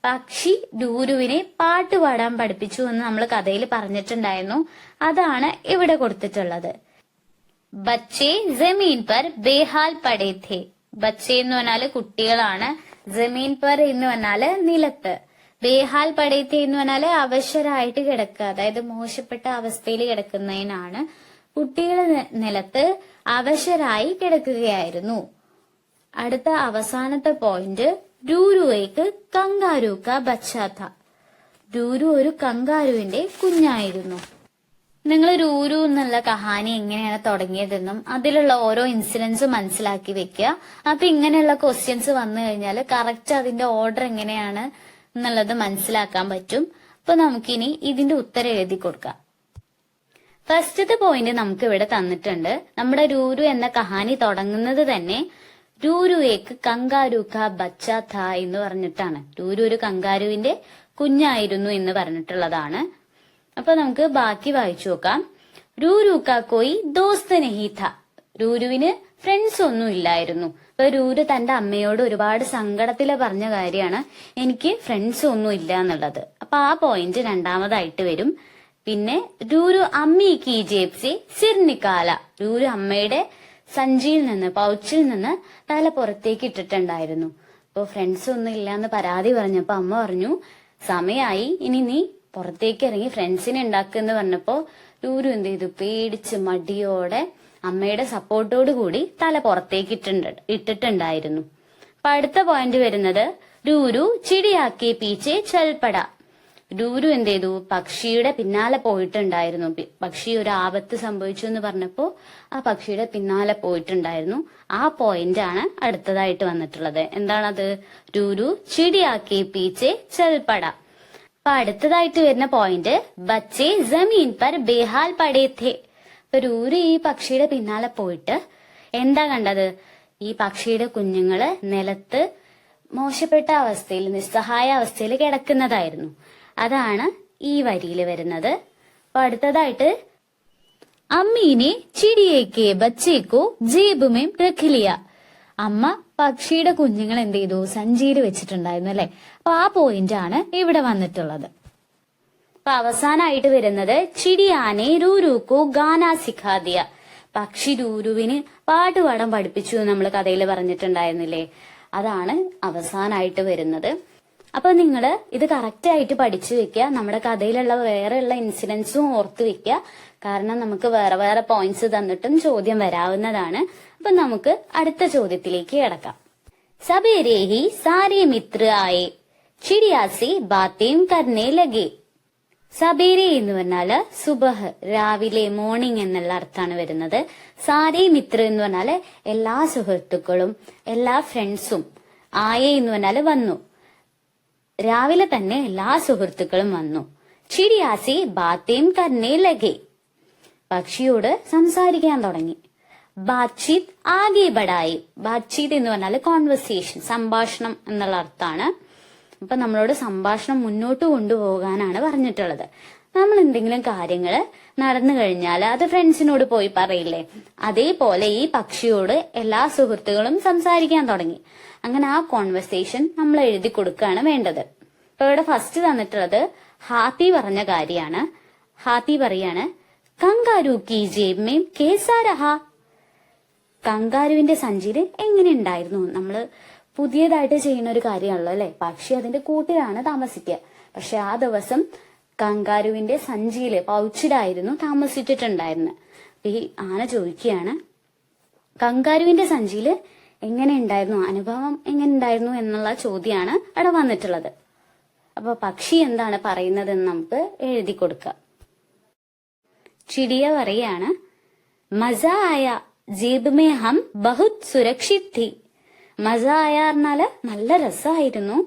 പക്ഷി രൂരുവിനെ പാട്ട് പാടാൻ പഠിപ്പിച്ചു എന്ന് നമ്മൾ കഥയിൽ പറഞ്ഞിട്ടുണ്ടായിരുന്നു. അതാണ് ഇവിടെ കൊടുത്തിട്ടുള്ളത്. ബച്ചേ ജമീൻ പർ ബേഹാൽ പടേ ഥേ. ബച്ചേ എന്ന് പറഞ്ഞാല് കുട്ടികളാണ്. ജമീൻ പർ എന്ന് പറഞ്ഞാല് നിലത്ത്. ബേഹാൽ പടേത്തെ എന്ന് പറഞ്ഞാല് അവശരായിട്ട് കിടക്കുക, അതായത് മോശപ്പെട്ട അവസ്ഥയിൽ കിടക്കുന്നതിനാണ്. കുട്ടികൾ നിലത്ത് അവശരായി കിടക്കുകയായിരുന്നു. അടുത്ത അവസാനത്തെ പോയിന്റ്, രൂരുവേക്ക് കങ്കാരു കാ ബച്ചാ ഥാ. രൂരു ഒരു കങ്കാരുവിന്റെ കുഞ്ഞായിരുന്നു. നിങ്ങൾ രൂരു എന്നുള്ള കഹാനി എങ്ങനെയാണ് തുടങ്ങിയതെന്നും അതിലുള്ള ഓരോ ഇൻസിഡൻസും മനസ്സിലാക്കി വെക്കുക. അപ്പൊ ഇങ്ങനെയുള്ള ക്വസ്റ്റ്യൻസ് വന്നു കഴിഞ്ഞാൽ കറക്റ്റ് അതിന്റെ ഓർഡർ എങ്ങനെയാണ് എന്നുള്ളത് മനസ്സിലാക്കാൻ പറ്റും. അപ്പൊ നമുക്കിനി ഇതിന്റെ ഉത്തരം എഴുതി കൊടുക്കാം. ഫസ്റ്റത്തെ പോയിന്റ് നമുക്ക് ഇവിടെ തന്നിട്ടുണ്ട്. നമ്മുടെ രൂരു എന്ന കഹാനി തുടങ്ങുന്നത് തന്നെ രൂരുവേക്ക് കങ്കാരു കാ ബച്ചാ ഥാ എന്ന് പറഞ്ഞിട്ടാണ്. രൂരു ഒരു കങ്കാരുവിന്റെ കുഞ്ഞായിരുന്നു എന്ന് പറഞ്ഞിട്ടുള്ളതാണ്. അപ്പൊ നമുക്ക് ബാക്കി വായിച്ചു നോക്കാം. രൂരു കാ കോയി ദോസ്ത് നഹീ ഥാ. രൂരുവിന് ഫ്രണ്ട്സ് ഒന്നും ഇല്ലായിരുന്നു. അപ്പൊ രൂരു തന്റെ അമ്മയോട് ഒരുപാട് സങ്കടത്തില് പറഞ്ഞ കാര്യമാണ് എനിക്ക് ഫ്രണ്ട്സ് ഒന്നും ഇല്ല എന്നുള്ളത്. അപ്പൊ ആ പോയിന്റ് രണ്ടാമതായിട്ട് വരും. പിന്നെ രൂരു അമ്മയ്ക്ക് ജേബ്സി സിർ നിക്കാല. രൂരു അമ്മയുടെ സഞ്ചിയിൽ നിന്ന്, പൗച്ചിൽ നിന്ന് തല പുറത്തേക്ക് ഇട്ടിട്ടുണ്ടായിരുന്നു. അപ്പൊ ഫ്രണ്ട്സ് ഒന്നും ഇല്ലാന്ന് പരാതി പറഞ്ഞപ്പോ അമ്മ പറഞ്ഞു, സമയായി, ഇനി നീ പുറത്തേക്ക് ഇറങ്ങി ഫ്രണ്ട്സിനെ ഉണ്ടാക്കുന്ന് പറഞ്ഞപ്പോ രൂരു എന്ത് ചെയ്തു, പേടിച്ച് മടിയോടെ അമ്മയുടെ സപ്പോർട്ടോട് കൂടി തല പുറത്തേക്ക് ഇട്ടിട്ടുണ്ടായിരുന്നു. അപ്പൊ അടുത്ത പോയിന്റ് വരുന്നത്, രൂരു ചിടിയാക്കി പീച്ചെ ചൽപ്പട. രൂരു എന്ത് ചെയ്തു, പക്ഷിയുടെ പിന്നാലെ പോയിട്ടുണ്ടായിരുന്നു. പക്ഷി ഒരു ആപത്ത് സംഭവിച്ചു എന്ന് പറഞ്ഞപ്പോ ആ പക്ഷിയുടെ പിന്നാലെ പോയിട്ടുണ്ടായിരുന്നു. ആ പോയിന്റ് ആണ് അടുത്തതായിട്ട് വന്നിട്ടുള്ളത്. എന്താണത്, രൂരു ചിടിയാക്കി പീച്ചെ ചൽപ്പട. അപ്പൊ അടുത്തതായിട്ട് വരുന്ന പോയിന്റ്, ബച്ചേ ജമീൻ പർ ബേഹാൽ പടേ ഥേ. അപ്പൊ രൂരു ഈ പക്ഷിയുടെ പിന്നാലെ പോയിട്ട് എന്താ കണ്ടത്, ഈ പക്ഷിയുടെ കുഞ്ഞുങ്ങള് നിലത്ത് മോശപ്പെട്ട അവസ്ഥയിൽ, നിസ്സഹായ അവസ്ഥയിൽ കിടക്കുന്നതായിരുന്നു. അതാണ് ഈ വരിയിൽ വരുന്നത്. അപ്പൊ അടുത്തതായിട്ട് അമ്മീനെ ചിടിയേക്ക് ബച്ചേക്കോ ജേബ് മേം രഖ് ലിയ. അമ്മ പക്ഷിയുടെ കുഞ്ഞുങ്ങൾ എന്ത് ചെയ്തു, സഞ്ചിയിൽ വെച്ചിട്ടുണ്ടായിരുന്നു അല്ലെ. അപ്പൊ ആ പോയിന്റ് ആണ് ഇവിടെ വന്നിട്ടുള്ളത്. അപ്പൊ അവസാനമായിട്ട് വരുന്നത് ചിടിയാനെ രൂരൂക്കോ ഗാനാ സിഖാദിയ. പക്ഷി രൂരുവിന് പാട്ട് പാടാൻ പഠിപ്പിച്ചു എന്ന് നമ്മൾ കഥയിൽ പറഞ്ഞിട്ടുണ്ടായിരുന്നില്ലേ, അതാണ് അവസാനമായിട്ട് വരുന്നത്. അപ്പൊ നിങ്ങള് ഇത് കറക്റ്റ് ആയിട്ട് പഠിച്ചു വെക്കുക. നമ്മുടെ കഥയിലുള്ള വേറെയുള്ള ഇൻസിഡൻസും ഓർത്ത് വെക്കുക. കാരണം നമുക്ക് വേറെ വേറെ പോയിന്റ്സ് തന്നിട്ടും ചോദ്യം വരാവുന്നതാണ്. അപ്പൊ നമുക്ക് അടുത്ത ചോദ്യത്തിലേക്ക് കിടക്കാം. സബേരെ ഹി സാരേ മിത്ര ആയേ ചിടിയാസി ബാത്തേം കർണേ ലഗേ. സബേരെ എന്ന് പറഞ്ഞാല് സുബഹ്, രാവിലെ, മോർണിംഗ് എന്നുള്ള അർത്ഥമാണ് വരുന്നത്. സാരേ മിത്ര എന്ന് പറഞ്ഞാല് എല്ലാ സുഹൃത്തുക്കളും, എല്ലാ ഫ്രണ്ട്സും. ആയേ എന്ന് പറഞ്ഞാല് വന്നു, രാവിലെ തന്നെ എല്ലാ സുഹൃത്തുക്കളും വന്നു. ചിടിയാസി ബാത്തേം കർണേ ലഗേ, പക്ഷിയോട് സംസാരിക്കാൻ തുടങ്ങി. ബാത്ചീത് ആകെ ബഡായി. ബാത്ചീത് എന്ന് പറഞ്ഞാല് കോൺവെർസേഷൻ, സംഭാഷണം എന്നുള്ള അർത്ഥമാണ്. അപ്പൊ നമ്മളോട് സംഭാഷണം മുന്നോട്ട് കൊണ്ടുപോകാനാണ് പറഞ്ഞിട്ടുള്ളത്. നമ്മൾ എന്തെങ്കിലും കാര്യങ്ങള് നടന്നു കഴിഞ്ഞാൽ അത് ഫ്രണ്ട്സിനോട് പോയി പറയില്ലേ, അതേപോലെ ഈ പക്ഷിയോട് എല്ലാ സുഹൃത്തുക്കളും സംസാരിക്കാൻ തുടങ്ങി. അങ്ങനെ ആ കോൺവെർസേഷൻ നമ്മൾ എഴുതി കൊടുക്കുകയാണ് വേണ്ടത്. ഇപ്പൊ ഇവിടെ ഫസ്റ്റ് തന്നിട്ടുള്ളത് ഹാത്തി പറഞ്ഞ കാര്യമാണ്. ഹാത്തി പറയാണ്, കങ്കാരു കി ജേബ് മേം കേസാ രഹാ. കങ്കാരുവിന്റെ സഞ്ചിയിൽ എങ്ങനെ ഉണ്ടായിരുന്നു? നമ്മള് പുതിയതായിട്ട് ചെയ്യുന്ന ഒരു കാര്യമാണല്ലോ അല്ലെ. പക്ഷി അതിന്റെ കൂട്ടിലാണ് താമസിക്കുക. പക്ഷെ ആ ദിവസം കങ്കാരുവിന്റെ സഞ്ചിയില്, പൗച്ചിലായിരുന്നു താമസിച്ചിട്ടുണ്ടായിരുന്നത്. അപ്പൊ ഈ ആന ചോദിക്കുകയാണ്, കങ്കാരുവിന്റെ സഞ്ചിയില് എങ്ങനെ ഉണ്ടായിരുന്നു, അനുഭവം എങ്ങനെ ഉണ്ടായിരുന്നു എന്നുള്ള ചോദ്യമാണ് അവിടെ വന്നിട്ടുള്ളത്. അപ്പൊ പക്ഷി എന്താണ് പറയുന്നതെന്ന് നമുക്ക് എഴുതി കൊടുക്കാം. ചിടിയ പറയാണ്, മസ ആയ ജേബ് മേ ഹം ബഹുത് സുരക്ഷിത് ഥി. മസ ആയ പറഞ്ഞാല് നല്ല രസമായിരുന്നു.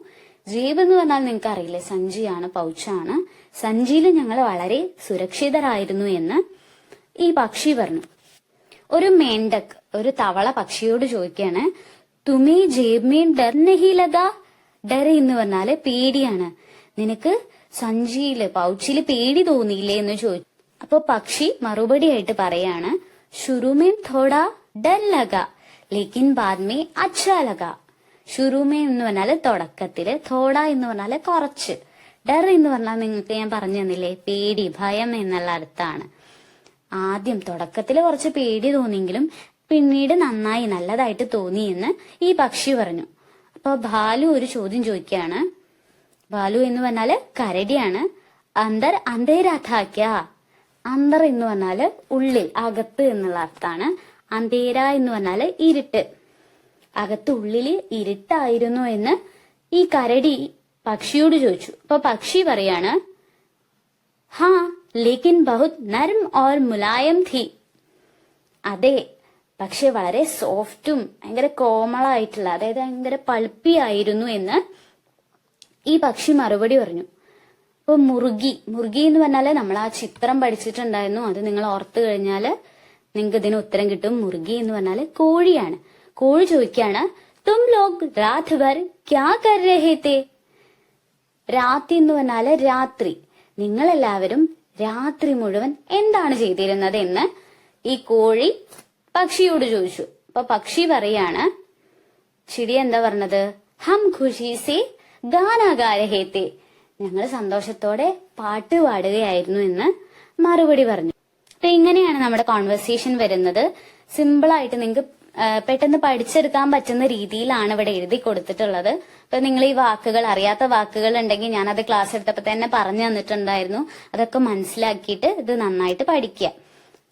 ജേബ് എന്ന് പറഞ്ഞാൽ നിങ്ങൾക്ക് അറിയില്ലേ, സഞ്ചിയാണ്, പൗച്ചാണ്. സഞ്ചിയിൽ ഞങ്ങൾ വളരെ സുരക്ഷിതരായിരുന്നു എന്ന് ഈ പക്ഷി പറഞ്ഞു. ഒരു മേണ്ടക്, ഒരു തവള പക്ഷിയോട് ചോദിക്കാണ്, തുമേ ജേബ് മേ ഡർ നഹി ലഗാ. ഡർ എന്ന് പറഞ്ഞാല് പേടിയാണ്. നിനക്ക് സഞ്ചിയില്, പൗച്ചില് പേടി തോന്നിയില്ലേ എന്ന് ചോദിച്ചു. അപ്പൊ പക്ഷി മറുപടി ആയിട്ട് പറയാണ്, ശുരുമേ തോടാ ഡർ ലഗാ ലേക്കിൻ ബാദ് മേ അച്ഛാ ലഗാ. ശുരുമേ എന്ന് പറഞ്ഞാല് തുടക്കത്തില്, തോട എന്ന് പറഞ്ഞാല് കുറച്ച്, ഡർ എന്ന് പറഞ്ഞാൽ നിങ്ങൾക്ക് ഞാൻ പറഞ്ഞു തന്നില്ലേ, പേടി, ഭയം എന്നുള്ള അർത്ഥമാണ്. ആദ്യം തുടക്കത്തില് കുറച്ച് പേടി തോന്നിയെങ്കിലും പിന്നീട് നന്നായി, നല്ലതായിട്ട് തോന്നിയെന്ന് ഈ പക്ഷി പറഞ്ഞു. അപ്പൊ ഭാലു ഒരു ചോദ്യം ചോദിക്കുകയാണ്. ഭാലു എന്ന് പറഞ്ഞാല് കരടിയാണ്. അന്തർ അന്തേരാഥാക്യാ. അന്തർ എന്ന് പറഞ്ഞാല് ഉള്ളിൽ, അകത്ത് എന്നുള്ള അർത്ഥമാണ്. അന്തേര എന്ന് പറഞ്ഞാല് ഇരുട്ട്. അകത്ത്, ഉള്ളില് ഇരുട്ടായിരുന്നു എന്ന് ഈ കരടി പക്ഷിയോട് ചോദിച്ചു. അപ്പൊ പക്ഷി പറയാണ്, ഹാ ലേക്കിൻ ബഹുത് നർം ഓർ മുലായം ഥി. അതെ, പക്ഷെ വളരെ സോഫ്റ്റും ഭയങ്കര കോമളായിട്ടുള്ള, അതായത് ഭയങ്കര പൾപ്പി ആയിരുന്നു എന്ന് ഈ പക്ഷി മറുപടി പറഞ്ഞു. അപ്പൊ മുറുകി, മുറുകി എന്ന് പറഞ്ഞാല് നമ്മൾ ആ ചിത്രം പഠിച്ചിട്ടുണ്ടായിരുന്നു, അത് നിങ്ങൾ ഓർത്തു കഴിഞ്ഞാല് നിങ്ങൾക്ക് ഇതിന് ഉത്തരം കിട്ടും. മുറുകി എന്ന് പറഞ്ഞാല് കോഴിയാണ്. കോഴി ചോദിക്കാണ്, തും ലോഗ് രാത് ഭർ ക്യാ കർ രഹേ തേ. രാത്രി എന്ന് പറഞ്ഞാല് രാത്രി, നിങ്ങളെല്ലാവരും രാത്രി മുഴുവൻ എന്താണ് ചെയ്തിരുന്നത് എന്ന് ഈ കോഴി പക്ഷിയോട് ചോദിച്ചു. അപ്പൊ പക്ഷി പറയാണ്, ചിടി എന്താ പറഞ്ഞത്, ഹം ഖുഷി സേ ഗാനാ ഗാ രഹേ തേ. ഞങ്ങൾ സന്തോഷത്തോടെ പാട്ട് പാടുകയായിരുന്നു എന്ന് മറുപടി പറഞ്ഞു. അപ്പൊ ഇങ്ങനെയാണ് നമ്മുടെ കോൺവെർസേഷൻ വരുന്നത്. സിമ്പിൾ ആയിട്ട് നിങ്ങൾക്ക് പെട്ടെന്ന് പഠിച്ചെടുക്കാൻ പറ്റുന്ന രീതിയിലാണ് ഇവിടെ എഴുതി കൊടുത്തിട്ടുള്ളത്. അപ്പൊ നിങ്ങൾ ഈ വാക്കുകൾ, അറിയാത്ത വാക്കുകൾ ഉണ്ടെങ്കിൽ ഞാനത് ക്ലാസ് എടുത്തപ്പോ തന്നെ പറഞ്ഞു തന്നിട്ടുണ്ടായിരുന്നു. അതൊക്കെ മനസ്സിലാക്കിയിട്ട് ഇത് നന്നായിട്ട് പഠിക്കുക.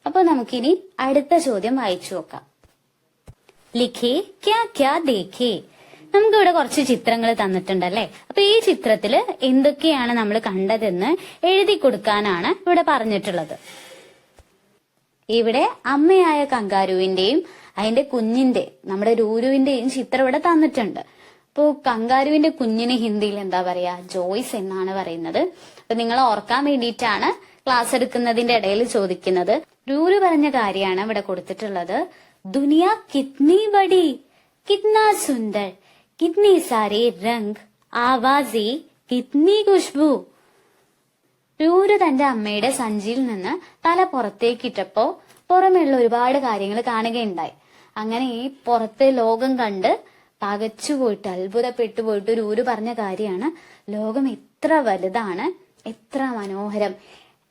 അപ്പൊ നമുക്കിനി അടുത്ത ചോദ്യം വായിച്ചു നോക്കാം. ലിഖേ ക്യാ ക്യാ ദേഖേ. നമുക്ക് ഇവിടെ കുറച്ച് ചിത്രങ്ങൾ തന്നിട്ടുണ്ടല്ലേ. അപ്പൊ ഈ ചിത്രത്തില് എന്തൊക്കെയാണ് നമ്മൾ കണ്ടതെന്ന് എഴുതി കൊടുക്കാനാണ് ഇവിടെ പറഞ്ഞിട്ടുള്ളത്. ഇവിടെ അമ്മയായ കങ്കാരുവിന്റെയും അതിന്റെ കുഞ്ഞിന്റെ, നമ്മുടെ രൂരുവിന്റെയും ചിത്രം ഇവിടെ തന്നിട്ടുണ്ട്. അപ്പോ കങ്കാരുവിന്റെ കുഞ്ഞിന് ഹിന്ദിയിൽ എന്താ പറയാ, ജോയ്സ് എന്നാണ് പറയുന്നത്. അപ്പൊ നിങ്ങൾ ഓർക്കാൻ വേണ്ടിയിട്ടാണ് ക്ലാസ് എടുക്കുന്നതിന്റെ ഇടയിൽ ചോദിക്കുന്നത്. രൂരു പറഞ്ഞ കാര്യമാണ് ഇവിടെ കൊടുത്തിട്ടുള്ളത്. ദുനിയ കിത്നി ബഡി, കിത്നാ സുന്ദർ, കിത്നി സാരെ രംഗ്, ആവാസി, കിത്നി ഖുശ്ബു. രൂരു തന്റെ അമ്മയുടെ സഞ്ചിയിൽ നിന്ന് തല പുറത്തേക്കിട്ടപ്പോ പുറമെയുള്ള ഒരുപാട് കാര്യങ്ങൾ കാണുകയുണ്ടായി. അങ്ങനെ ഈ പുറത്തെ ലോകം കണ്ട് പകച്ചുപോയിട്ട് അത്ഭുതപ്പെട്ടു പോയിട്ട് രൂരു പറഞ്ഞ കാര്യമാണ്, ലോകം എത്ര വലുതാണ്, എത്ര മനോഹരം,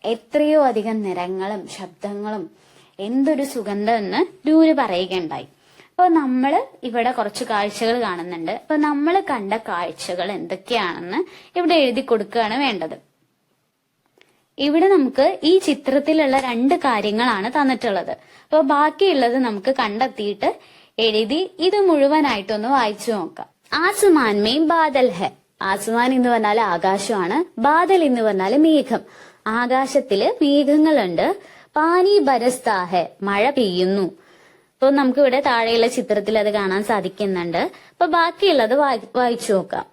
എത്രയോ അധികം നിറങ്ങളും ശബ്ദങ്ങളും, എന്തൊരു സുഗന്ധം എന്ന് രൂരു പറയുകയുണ്ടായി. അപ്പൊ നമ്മള് ഇവിടെ കുറച്ച് കാഴ്ചകൾ കാണുന്നുണ്ട്. അപ്പൊ നമ്മൾ കണ്ട കാഴ്ചകൾ എന്തൊക്കെയാണെന്ന് ഇവിടെ എഴുതി കൊടുക്കുകയാണ് വേണ്ടത്. ഇവിടെ നമുക്ക് ഈ ചിത്രത്തിലുള്ള 2 കാര്യങ്ങളാണ് തന്നിട്ടുള്ളത്. അപ്പൊ ബാക്കിയുള്ളത് നമുക്ക് കണ്ടെത്തിയിട്ട് എഴുതി ഇത് മുഴുവനായിട്ടൊന്ന് വായിച്ചു നോക്കാം. ആസ്മാൻ മേ ബാദൽ ഹെ. ആസ്മാൻ എന്ന് പറഞ്ഞാൽ ആകാശമാണ്. ബാദൽ എന്ന് പറഞ്ഞാൽ മേഘം. ആകാശത്തില് മേഘങ്ങളുണ്ട്. പാനി ബരസ്താ ഹെ. മഴ പെയ്യുന്നു. അപ്പൊ നമുക്ക് ഇവിടെ താഴെയുള്ള ചിത്രത്തിൽ അത് കാണാൻ സാധിക്കുന്നുണ്ട്. അപ്പൊ ബാക്കിയുള്ളത് വായിച്ചു നോക്കാം.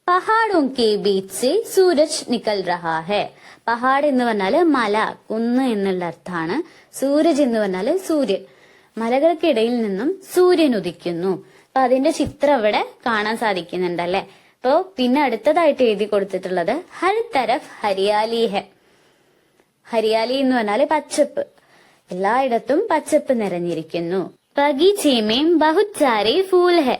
പഹാഡും കെ ബീച്ച് സെ സൂരജ് നിക്കൽ രഹാ ഹെ. പഹാഡ് എന്ന് പറഞ്ഞാല് മല, കുന്ന് എന്നുള്ള അർത്ഥാണ്. സൂരജ് എന്ന് പറഞ്ഞാല് സൂര്യൻ. മലകൾക്കിടയിൽ നിന്നും സൂര്യൻ ഉദിക്കുന്നു. അപ്പൊ അതിന്റെ ചിത്രം ഇവിടെ കാണാൻ സാധിക്കുന്നുണ്ടല്ലേ. അപ്പൊ പിന്നെ അടുത്തതായിട്ട് എഴുതി കൊടുത്തിട്ടുള്ളത് ഹർ തരഫ് ഹരിയാലി ഹെ. ഹരിയാലി എന്ന് പറഞ്ഞാല് പച്ചപ്പ്. എല്ലായിടത്തും പച്ചപ്പ് നിറഞ്ഞിരിക്കുന്നു. ബഗീച്ചേമേം ബഹുത് സാരേ ഫൂൽ ഹെ.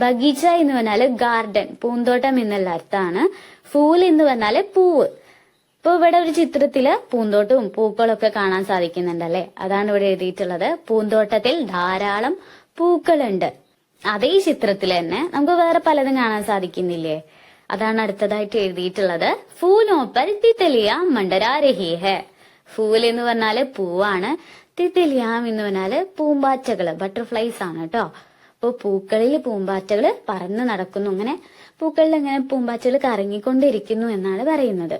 ബഗീച്ച എന്ന് പറഞ്ഞാല് ഗാർഡൻ, പൂന്തോട്ടം എന്നുള്ള അർത്ഥാണ്. ഫൂൽ എന്ന് പറഞ്ഞാല് പൂവ്. ഇപ്പൊ ഇവിടെ ഒരു ചിത്രത്തില് പൂന്തോട്ടവും പൂക്കളൊക്കെ കാണാൻ സാധിക്കുന്നുണ്ടല്ലേ. അതാണ് ഇവിടെ എഴുതിയിട്ടുള്ളത്. പൂന്തോട്ടത്തിൽ ധാരാളം പൂക്കളുണ്ട്. അതേ ചിത്രത്തിൽ തന്നെ നമുക്ക് വേറെ പലതും കാണാൻ സാധിക്കുന്നില്ലേ. അതാണ് അടുത്തതായിട്ട് എഴുതിയിട്ടുള്ളത്. ഫൂലോപ്പർ തിത്തലിയ മണ്ടരാ രഹി ഹെ. ഫൂൽ എന്ന് പറഞ്ഞാല് പൂവാണ്. തിത്തലിയാം എന്ന് പറഞ്ഞാല് പൂമ്പാറ്റകള്, ബട്ടർഫ്ലൈസ് ആണ് കേട്ടോ. അപ്പൊ പൂക്കളിൽ പൂമ്പാറ്റകള് പറന്ന് നടക്കുന്നു. അങ്ങനെ പൂക്കളിൽ അങ്ങനെ പൂമ്പാറ്റകൾ കറങ്ങിക്കൊണ്ടിരിക്കുന്നു എന്നാണ് പറയുന്നത്.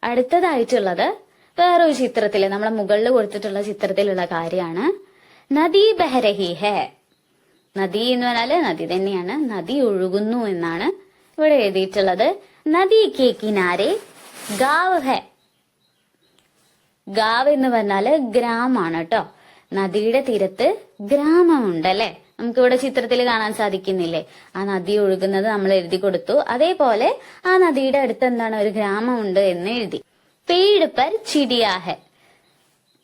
അടുത്തതായിട്ടുള്ളത് വേറൊരു ചിത്രത്തില്, നമ്മളെ മുകളിൽ കൊടുത്തിട്ടുള്ള ചിത്രത്തിലുള്ള കാര്യമാണ്. നദി ബഹരഹി ഹെ. നദി എന്ന് പറഞ്ഞാല് നദി തന്നെയാണ്. നദി ഒഴുകുന്നു എന്നാണ് ഇവിടെ എഴുതിയിട്ടുള്ളത്. നദി കെ കിനാരെ ഗാവ് ഹെ. ഗാവ് എന്ന് പറഞ്ഞാല് ഗ്രാമമാണ് കേട്ടോ. നദിയുടെ തീരത്ത് ഗ്രാമമുണ്ടല്ലേ. നമുക്ക് ഇവിടെ ചിത്രത്തിൽ കാണാൻ സാധിക്കുന്നില്ലേ. ആ നദി ഒഴുകുന്നത് നമ്മൾ എഴുതി കൊടുത്തു. അതേപോലെ ആ നദിയുടെ അടുത്ത് എന്താണ്, ഒരു ഗ്രാമമുണ്ട് എന്ന് എഴുതി. പേട് പർ ചിടിയാ ഹെ.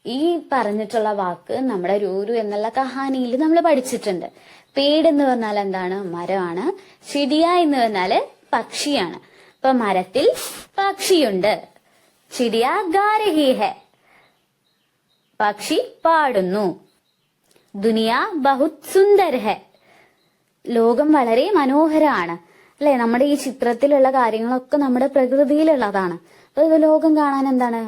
ഈ പറഞ്ഞിട്ടുള്ള വാക്ക് നമ്മുടെ രൂരു എന്നുള്ള കഹാനിയിൽ നമ്മൾ പഠിച്ചിട്ടുണ്ട്. പേട് എന്ന് പറഞ്ഞാൽ എന്താണ്, മരമാണ്. ചിടിയ എന്ന് പറഞ്ഞാല് പക്ഷിയാണ്. അപ്പൊ മരത്തിൽ പക്ഷിയുണ്ട്. ചിടിയ ഗാ രഹി ഹെ. പക്ഷി പാടുന്നു. ദുനിയ ബഹുത് സുന്ദർ ഹെ. ലോകം വളരെ മനോഹരമാണ് അല്ലെ. നമ്മുടെ ഈ ചിത്രത്തിലുള്ള കാര്യങ്ങളൊക്കെ നമ്മുടെ പ്രകൃതിയിലുള്ളതാണ്. അപ്പൊ ലോകം കാണാൻ എന്താണ്,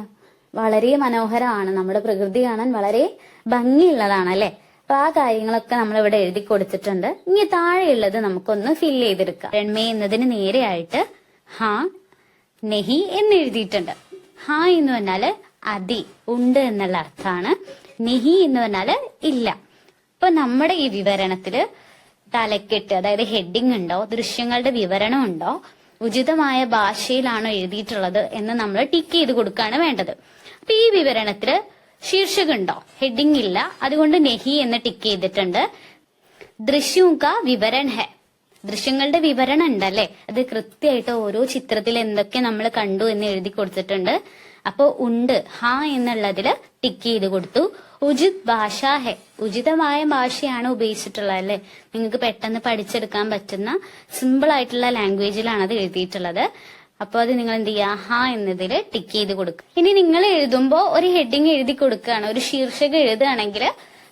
വളരെ മനോഹരമാണ്. നമ്മുടെ പ്രകൃതി കാണാൻ വളരെ ഭംഗിയുള്ളതാണ് അല്ലെ. അപ്പൊ ആ കാര്യങ്ങളൊക്കെ നമ്മൾ ഇവിടെ എഴുതി കൊടുത്തിട്ടുണ്ട്. ഇനി താഴെയുള്ളത് നമുക്കൊന്ന് ഫിൽ ചെയ്തെടുക്കാം. രൺമേ എന്നതിന് നേരെയായിട്ട് ഹാ നെഹി എന്ന് എഴുതിയിട്ടുണ്ട്. ഹാ എന്ന് പറഞ്ഞാല് അതി, ഉണ്ട് എന്നുള്ള അർത്ഥാണ്. നെഹി എന്ന് പറഞ്ഞാല് ഇല്ല. ഇപ്പൊ നമ്മുടെ ഈ വിവരണത്തില് തലക്കെട്ട്, അതായത് ഹെഡിങ് ഉണ്ടോ, ദൃശ്യങ്ങളുടെ വിവരണം ഉണ്ടോ, ഉചിതമായ ഭാഷയിലാണോ എഴുതിയിട്ടുള്ളത് എന്ന് നമ്മൾ ടിക്ക് ചെയ്ത് കൊടുക്കുകയാണ് വേണ്ടത്. അപ്പൊ ഈ വിവരണത്തില് ശീർഷകം ഉണ്ടോ, ഹെഡിങ് ഇല്ല, അതുകൊണ്ട് നെഹി എന്ന് ടിക്ക് ചെയ്തിട്ടുണ്ട്. ദൃശ്യം കാ വിവരൺ ഹെ. ദൃശ്യങ്ങളുടെ വിവരണം ഉണ്ടല്ലേ, അത് കൃത്യമായിട്ട് ഓരോ ചിത്രത്തിൽ എന്തൊക്കെ നമ്മൾ കണ്ടു എന്ന് എഴുതി കൊടുത്തിട്ടുണ്ട്. അപ്പൊ ഉണ്ട്, ഹാ എന്നുള്ളതില് ടിക്ക് ചെയ്ത് കൊടുത്തു. ഉചിത് ഭാഷ ഹെ. ഉചിതമായ ഭാഷയാണ് ഉപയോഗിച്ചിട്ടുള്ളത് അല്ലെ. നിങ്ങൾക്ക് പെട്ടെന്ന് പഠിച്ചെടുക്കാൻ പറ്റുന്ന സിമ്പിൾ ആയിട്ടുള്ള ലാംഗ്വേജിലാണ് അത് എഴുതിയിട്ടുള്ളത്. അപ്പൊ അത് നിങ്ങൾ എന്ത് ചെയ്യുക, ഹാ എന്നതില് ടിക്ക് ചെയ്ത് കൊടുക്കുക. ഇനി നിങ്ങൾ എഴുതുമ്പോ ഒരു ഹെഡിങ് എഴുതി കൊടുക്കുകയാണ്, ഒരു ശീർഷകം എഴുതുകയാണെങ്കിൽ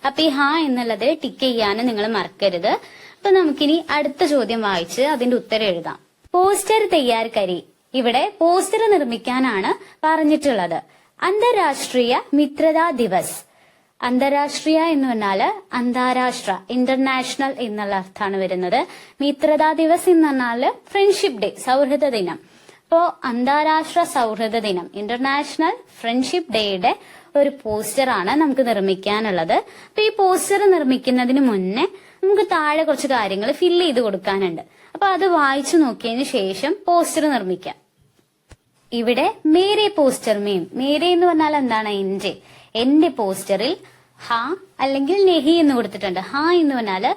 അപ്പൊ ഈ ഹാ എന്നുള്ളത് ടിക്ക് ചെയ്യാനും നിങ്ങൾ മറക്കരുത്. അപ്പൊ നമുക്കിനി അടുത്ത ചോദ്യം വായിച്ച് അതിന്റെ ഉത്തരം എഴുതാം. പോസ്റ്റർ തയ്യാർ കരി. ഇവിടെ പോസ്റ്റർ നിർമ്മിക്കാനാണ് പറഞ്ഞിട്ടുള്ളത്. അന്താരാഷ്ട്രീയ മിത്രതാ ദിവസ്. അന്താരാഷ്ട്രീയ എന്ന് പറഞ്ഞാല് അന്താരാഷ്ട്ര, ഇന്റർനാഷണൽ എന്നുള്ള അർത്ഥമാണ് വരുന്നത്. മിത്രതാ ദിവസ് എന്ന് പറഞ്ഞാല് ഫ്രണ്ട്ഷിപ്പ് ഡേ, സൗഹൃദ ദിനം. അപ്പോ അന്താരാഷ്ട്ര സൗഹൃദ ദിനം, ഇന്റർനാഷണൽ ഫ്രണ്ട്ഷിപ്പ് ഡേയുടെ ഒരു പോസ്റ്റർ ആണ് നമുക്ക് നിർമ്മിക്കാനുള്ളത്. അപ്പൊ ഈ പോസ്റ്റർ നിർമ്മിക്കുന്നതിന് മുന്നേ നമുക്ക് താഴെ കുറച്ച് കാര്യങ്ങൾ ഫില്ല് ചെയ്ത് കൊടുക്കാനുണ്ട്. അപ്പൊ അത് വായിച്ചു നോക്കിയതിന് ശേഷം പോസ്റ്റർ നിർമ്മിക്കാം. ഇവിടെ മേരെ പോസ്റ്റർ മേം. മേരെ എന്ന് പറഞ്ഞാൽ എന്താണ്, എന്റെ പോസ്റ്ററിൽ ഹാ അല്ലെങ്കിൽ നെഹി എന്ന് കൊടുത്തിട്ടുണ്ട്. ഹാ എന്ന് പറഞ്ഞാല്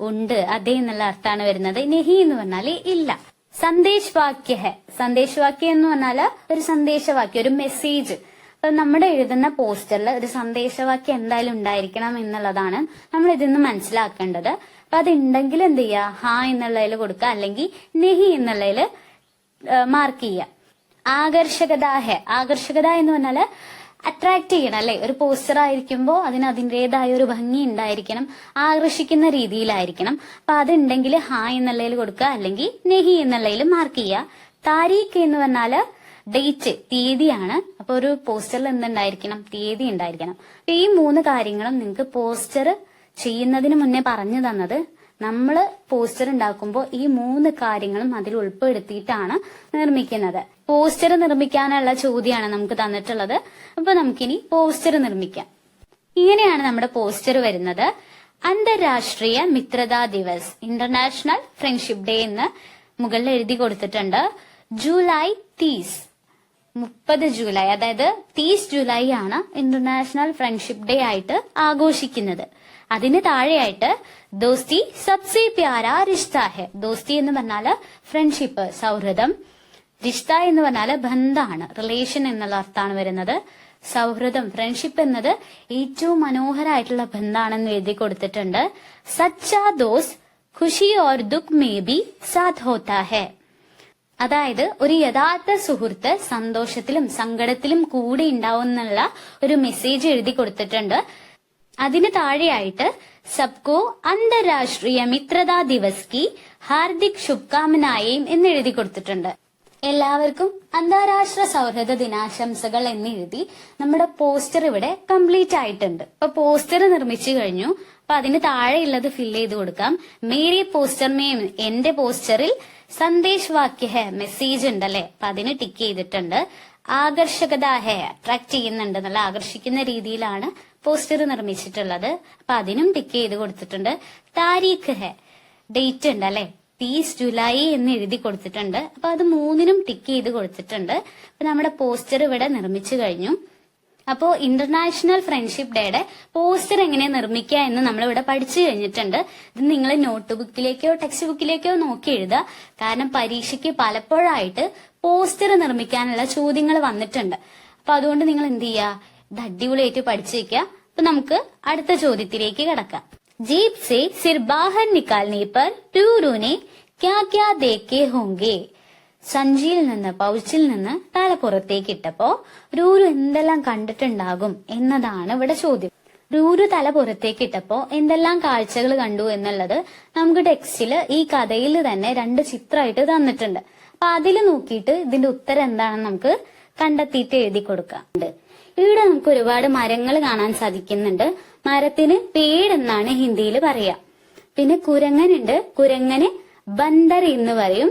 ഉണ്ട്, അതെ എന്നുള്ള അർത്ഥമാണ് വരുന്നത്. നെഹി എന്ന് പറഞ്ഞാല് ഇല്ല. സന്ദേശ് വാക്യ ഹെ. സന്ദേശ് വാക്യം എന്ന് പറഞ്ഞാല് ഒരു സന്ദേശവാക്യം, ഒരു മെസ്സേജ്. അപ്പൊ നമ്മുടെ എഴുതുന്ന പോസ്റ്ററിൽ ഒരു സന്ദേശവാക്യം എന്തായാലും ഉണ്ടായിരിക്കണം എന്നുള്ളതാണ് നമ്മൾ ഇതിന്ന് മനസ്സിലാക്കേണ്ടത്. അപ്പൊ അതുണ്ടെങ്കിൽ എന്ത് ചെയ്യുക, ഹാ എന്നുള്ളതിൽ കൊടുക്കുക, അല്ലെങ്കിൽ നെഹി എന്നുള്ളതിൽ മാർക്ക് ചെയ്യുക. ആകർഷകത ഹെ. ആകർഷകത എന്ന് പറഞ്ഞാല് അട്രാക്ട് ചെയ്യണം അല്ലെ. ഒരു പോസ്റ്റർ ആയിരിക്കുമ്പോൾ അതിന് അതിൻ്റെതായ ഒരു ഭംഗി ഉണ്ടായിരിക്കണം, ആകർഷിക്കുന്ന രീതിയിലായിരിക്കണം. അപ്പൊ അതുണ്ടെങ്കിൽ ഹാ എന്നുള്ളതിൽ കൊടുക്കുക, അല്ലെങ്കിൽ നെഹി എന്നുള്ളതിൽ മാർക്ക് ചെയ്യുക. താരീഖ് എന്ന് പറഞ്ഞാല് ഡേറ്റ്, തീയതിയാണ്. അപ്പൊ ഒരു പോസ്റ്ററിൽ എന്തുണ്ടായിരിക്കണം, തീയതി ഉണ്ടായിരിക്കണം. അപ്പൊ ഈ 3 കാര്യങ്ങളും നിങ്ങൾക്ക് പോസ്റ്റർ ചെയ്യുന്നതിന് മുന്നേ പറഞ്ഞു തന്നത്. നമ്മള് പോസ്റ്റർ ഉണ്ടാക്കുമ്പോൾ ഈ 3 കാര്യങ്ങളും അതിൽ ഉൾപ്പെടുത്തിയിട്ടാണ് നിർമ്മിക്കുന്നത്. പോസ്റ്റർ നിർമ്മിക്കാനുള്ള ചോദ്യമാണ് നമുക്ക് തന്നിട്ടുള്ളത്. അപ്പൊ നമുക്കിനി പോസ്റ്റർ നിർമ്മിക്കാം. ഇങ്ങനെയാണ് നമ്മുടെ പോസ്റ്റർ വരുന്നത്. അന്തർരാഷ്ട്രീയ മിത്രതാ ദിവസ്, ഇന്റർനാഷണൽ ഫ്രണ്ട്ഷിപ്പ് ഡേ എന്ന് മുകളിൽ എഴുതി കൊടുത്തിട്ടുണ്ട്. ജൂലൈ 30 ജൂലൈ, അതായത് 30 ജൂലൈ ആണ് ഇന്റർനാഷണൽ ഫ്രണ്ട്ഷിപ്പ് ഡേ ആയിട്ട് ആഘോഷിക്കുന്നത്. അതിന് താഴെയായിട്ട് ദോസ്തി സബ്സെ പ്യാരാ റിഷ്ത ഹെ. ദോസ്തി എന്ന് പറഞ്ഞാല് ഫ്രണ്ട്ഷിപ്പ്, സൗഹൃദം. റിഷ്ത എന്ന് പറഞ്ഞാല് ബന്ധാണ്, റിലേഷൻ എന്നുള്ള അർത്ഥമാണ് വരുന്നത്. സൗഹൃദം, ഫ്രണ്ട്ഷിപ്പ് എന്നത് ഏറ്റവും മനോഹരമായിട്ടുള്ള ബന്ധാണെന്ന് എഴുതി കൊടുത്തിട്ടുണ്ട്. സച്ചാ ദോസ് ഖുഷി ഓർ ദുഃഖ് മേ ബി സാഥ് ഹോത്താ ഹെ. അതായത് ഒരു യഥാർത്ഥ സുഹൃത്ത് സന്തോഷത്തിലും സങ്കടത്തിലും കൂടെ ഉണ്ടാവും എന്നുള്ള ഒരു മെസ്സേജ് എഴുതി കൊടുത്തിട്ടുണ്ട്. അതിന് താഴെയായിട്ട് സബ്കോ അന്തർരാഷ്ട്രീയ മിത്രതാ ദിവസ് കി ഹാർദിക് ശുഭകാമനായേം എന്ന് എഴുതി കൊടുത്തിട്ടുണ്ട്. എല്ലാവർക്കും അന്താരാഷ്ട്ര സൗഹൃദ ദിനാശംസകൾ എന്ന് എഴുതി നമ്മുടെ പോസ്റ്റർ ഇവിടെ കംപ്ലീറ്റ് ആയിട്ടുണ്ട്. അപ്പൊ പോസ്റ്റർ നിർമ്മിച്ചു കഴിഞ്ഞു. അപ്പൊ അതിന് താഴെയുള്ളത് ഫില്ല് ചെയ്ത് കൊടുക്കാം. മേരി പോസ്റ്റർ മേം, എന്റെ പോസ്റ്ററിൽ സന്ദേശ് വാക്യ ഹെ, മെസ്സേജ് ഉണ്ടല്ലേ, അപ്പൊ അതിന് ടിക്ക് ചെയ്തിട്ടുണ്ട്. ആകർഷകത ഹെ, അട്രാക്ട് ചെയ്യുന്നുണ്ട്, നല്ല ആകർഷിക്കുന്ന രീതിയിലാണ് പോസ്റ്റർ നിർമ്മിച്ചിട്ടുള്ളത്. അപ്പൊ അതിനും ടിക്ക് ചെയ്ത് കൊടുത്തിട്ടുണ്ട്. താരീഖ് ഹെ, ഡേറ്റ് ഉണ്ട് അല്ലെ, 30 ജൂലൈ എന്ന് എഴുതി കൊടുത്തിട്ടുണ്ട്. അപ്പൊ അത് 3നും ടിക്ക് ചെയ്ത് കൊടുത്തിട്ടുണ്ട്. അപ്പൊ നമ്മുടെ പോസ്റ്റർ ഇവിടെ നിർമ്മിച്ചു കഴിഞ്ഞു. അപ്പോ ഇന്റർനാഷണൽ ഫ്രണ്ട്ഷിപ്പ് ഡേയുടെ പോസ്റ്റർ എങ്ങനെ നിർമ്മിക്കുക എന്ന് നമ്മൾ ഇവിടെ പഠിച്ചു കഴിഞ്ഞിട്ടുണ്ട്. ഇത് നിങ്ങൾ നോട്ട് ബുക്കിലേക്കോ ടെക്സ്റ്റ് ബുക്കിലേക്കോ നോക്കി എഴുതുക. കാരണം പരീക്ഷയ്ക്ക് പലപ്പോഴായിട്ട് പോസ്റ്റർ നിർമ്മിക്കാനുള്ള ചോദ്യങ്ങൾ വന്നിട്ടുണ്ട്. അപ്പൊ അതുകൊണ്ട് നിങ്ങൾ എന്ത് ചെയ്യുക, ഇത് അടിപൊളിയായിട്ട് പഠിച്ചു വെക്കുക. അപ്പൊ നമുക്ക് അടുത്ത ചോദ്യത്തിലേക്ക് കിടക്കാം. ജീപ് സെ സിർ ബാഹർ നിക്കാൽനെ പർ ടൂറുനെ ക്യാ ക്യാ ദേഖേ ഹോംഗെ. സഞ്ചിയിൽ നിന്ന്, പൗച്ചിൽ നിന്ന് തല പുറത്തേക്ക് ഇട്ടപ്പോ രൂരു എന്തെല്ലാം കണ്ടിട്ടുണ്ടാകും എന്നതാണ് ഇവിടെ ചോദ്യം. രൂരു തല പുറത്തേക്ക് ഇട്ടപ്പോ എന്തെല്ലാം കാഴ്ചകൾ കണ്ടു എന്നുള്ളത് നമുക്ക് ടെക്സ്റ്റില് ഈ കഥയിൽ തന്നെ 2 ചിത്രമായിട്ട് തന്നിട്ടുണ്ട്. അപ്പൊ അതിൽ നോക്കിയിട്ട് ഇതിന്റെ ഉത്തരം എന്താണെന്ന് നമുക്ക് കണ്ടെത്തിയിട്ട് എഴുതി കൊടുക്കാം. ഇവിടെ നമുക്ക് ഒരുപാട് മരങ്ങൾ കാണാൻ സാധിക്കുന്നുണ്ട്. മരത്തിന് പേട് എന്നാണ് ഹിന്ദിയിൽ പറയാ. പിന്നെ കുരങ്ങനുണ്ട്, കുരങ്ങന് ബന്ദർ എന്ന് പറയും.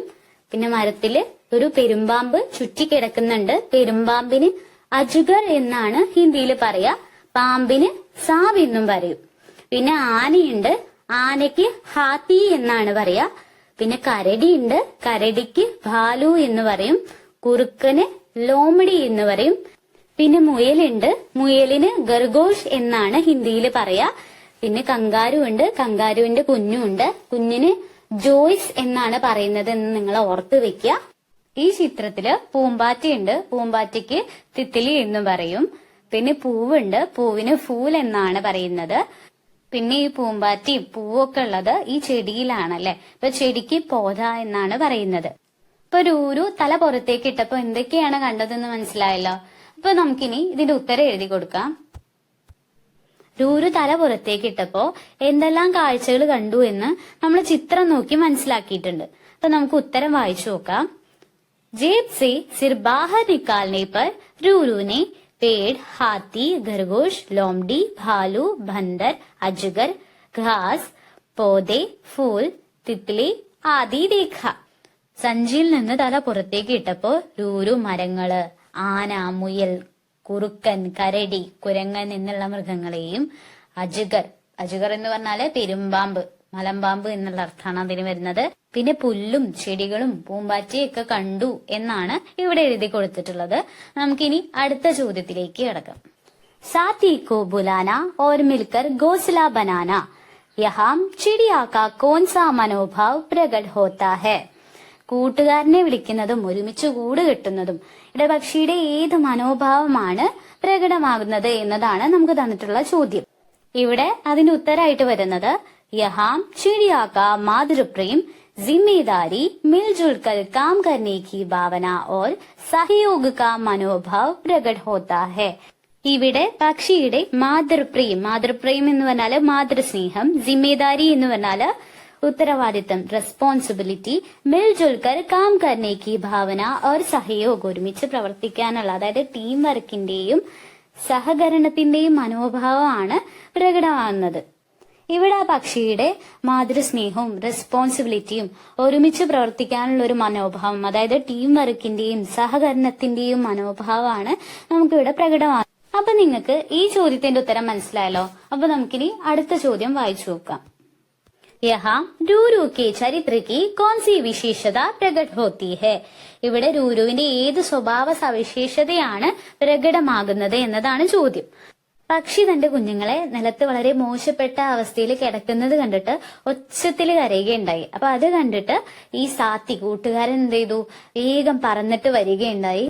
പിന്നെ മരത്തില് ഒരു പെരുമ്പാമ്പ് ചുറ്റിക്കിടക്കുന്നുണ്ട്. പെരുമ്പാമ്പിന് അജുഗർ എന്നാണ് ഹിന്ദിയിൽ പറയാ. പാമ്പിന് സാവ് എന്നും പറയും. പിന്നെ ആനയുണ്ട്, ആനയ്ക്ക് ഹാത്തി എന്നാണ് പറയാ. പിന്നെ കരടിയുണ്ട്, കരടിക്ക് ഭാലു എന്ന് പറയും. കുറുക്കന് ലോമഡി എന്ന് പറയും. പിന്നെ മുയലുണ്ട്, മുയലിന് ഗർഗോഷ് എന്നാണ് ഹിന്ദിയിൽ പറയാ. പിന്നെ കങ്കാരു ഉണ്ട്, കങ്കാരുവിന്റെ കുഞ്ഞുണ്ട്, കുഞ്ഞിന് ജോയ്സ് എന്നാണ് പറയുന്നത് എന്ന് നിങ്ങൾ ഓർത്ത് വെക്കുക. ഈ ചിത്രത്തില് പൂമ്പാറ്റയുണ്ട്, പൂമ്പാറ്റയ്ക്ക് തിത്തിലി എന്നും പറയും. പിന്നെ പൂവുണ്ട്, പൂവിന് ഫൂൽ എന്നാണ് പറയുന്നത്. പിന്നെ ഈ പൂമ്പാറ്റയും പൂവൊക്കെ ഉള്ളത് ഈ ചെടിയിലാണല്ലേ. ഇപ്പൊ ചെടിക്ക് പോത എന്നാണ് പറയുന്നത്. ഇപ്പൊ രൂരു തല പുറത്തേക്ക് ഇട്ടപ്പോ എന്തൊക്കെയാണ് കണ്ടതെന്ന് മനസ്സിലായല്ലോ. അപ്പൊ നമുക്കിനി ഇതിന്റെ ഉത്തരം എഴുതി കൊടുക്കാം. രൂരു തല പുറത്തേക്ക് ഇട്ടപ്പോ എന്തെല്ലാം കാഴ്ചകൾ കണ്ടു എന്ന് നമ്മൾ ചിത്രം നോക്കി മനസ്സിലാക്കിയിട്ടുണ്ട്. അപ്പൊ നമുക്ക് ഉത്തരം വായിച്ചു നോക്കാം. जेब से सिर बाहर निकालने पर रूरू ने पेड़, हाथी, खरगोश, लोमड़ी, भालू, बंदर, अजगर, घास, पौधे, फूल, तितली ആദി ദേഖ. സഞ്ചിയിൽ നിന്ന് തല പുറത്തേക്ക് ഇട്ടപ്പോ രൂരു മരങ്ങള്, ആന, മുയൽ, കുറുക്കൻ, കരടി, കുരങ്ങൻ എന്നുള്ള മൃഗങ്ങളെയും അജുഗർ, അജുഗർ എന്ന് പറഞ്ഞാല് പെരുമ്പാമ്പ്, മലമ്പാമ്പ് എന്നുള്ള അർത്ഥമാണ് അതിന് വരുന്നത്. പിന്നെ പുല്ലും ചെടികളും പൂമ്പാറ്റയൊക്കെ കണ്ടു എന്നാണ് ഇവിടെ എഴുതി കൊടുത്തിട്ടുള്ളത്. നമുക്കിനി അടുത്ത ചോദ്യത്തിലേക്ക് കിടക്കാം. സാത്തി കോ ബുലാന ഓർ മിൽക്കർ ഗോസ്ല ബനാന, യഹാം ചിടിയാ കാ കോൻ സാ മനോഭാവ് പ്രകട് ഹോത്താ ഹെ. കൂട്ടുകാരനെ വിളിക്കുന്നതും ഒരുമിച്ച് കൂട് കെട്ടുന്നതും ഇവിടെ പക്ഷിയുടെ ഏത് മനോഭാവമാണ് പ്രകടമാകുന്നത് എന്നതാണ് നമുക്ക് തന്നിട്ടുള്ള ചോദ്യം. ഇവിടെ അതിന്റെ ഉത്തരമായിട്ട് വരുന്നത് യഹാം ചിड़िया का मातृ प्रेम जिम्मेदारी मिलजुल कर काम करने की भावना और सहयोग का मनोभाव प्रकट होता है. ഇവിടെ പക്ഷിയുടെ മാതൃപ്രേം എന്ന് പറഞ്ഞാല് മാതൃസ്നേഹം, ജിമ്മേദാരി എന്ന് പറഞ്ഞാല് ഉത്തരവാദിത്തം, റെസ്പോൺസിബിലിറ്റി, മിൽജുൽക്കർ കാം കർനെ കി ഭാവന और സഹयोग ഒരുമിച്ച് പ്രവർത്തിക്കാനുള്ള, അതായത് ടീം വർക്കിന്റെയും സഹകരണത്തിന്റെയും മനോഭാവമാണ് പ്രകടമാകുന്നത്. ഇവിടെ ആ പക്ഷിയുടെ മാതൃസ്നേഹവും റെസ്പോൺസിബിലിറ്റിയും ഒരുമിച്ച് പ്രവർത്തിക്കാനുള്ള ഒരു മനോഭാവം, അതായത് ടീം വർക്കിന്റെയും സഹകരണത്തിന്റെയും മനോഭാവമാണ് നമുക്കിവിടെ പ്രകടമാകുന്നത്. അപ്പൊ നിങ്ങൾക്ക് ഈ ചോദ്യത്തിന്റെ ഉത്തരം മനസ്സിലായല്ലോ. അപ്പൊ നമുക്കിനി അടുത്ത ചോദ്യം വായിച്ചു നോക്കാം. യഹാം രൂരു കെ ചരിത്ര കി കോൺ സി വിശേഷത പ്രകട ഹോത്തി ഹെ. ഇവിടെ രൂരുവിന്റെ ഏത് സ്വഭാവ സവിശേഷതയാണ് പ്രകടമാകുന്നത് എന്നതാണ് ചോദ്യം. പക്ഷി തന്റെ കുഞ്ഞുങ്ങളെ നിലത്ത് വളരെ മോശപ്പെട്ട അവസ്ഥയിൽ കിടക്കുന്നത് കണ്ടിട്ട് ഒച്ചത്തിൽ കരയുകയുണ്ടായി. അപ്പൊ അത് കണ്ടിട്ട് ഈ സാത്തി കൂട്ടുകാരൻ എന്ത് ചെയ്തു, വേഗം പറന്നിട്ട് വരികയുണ്ടായി.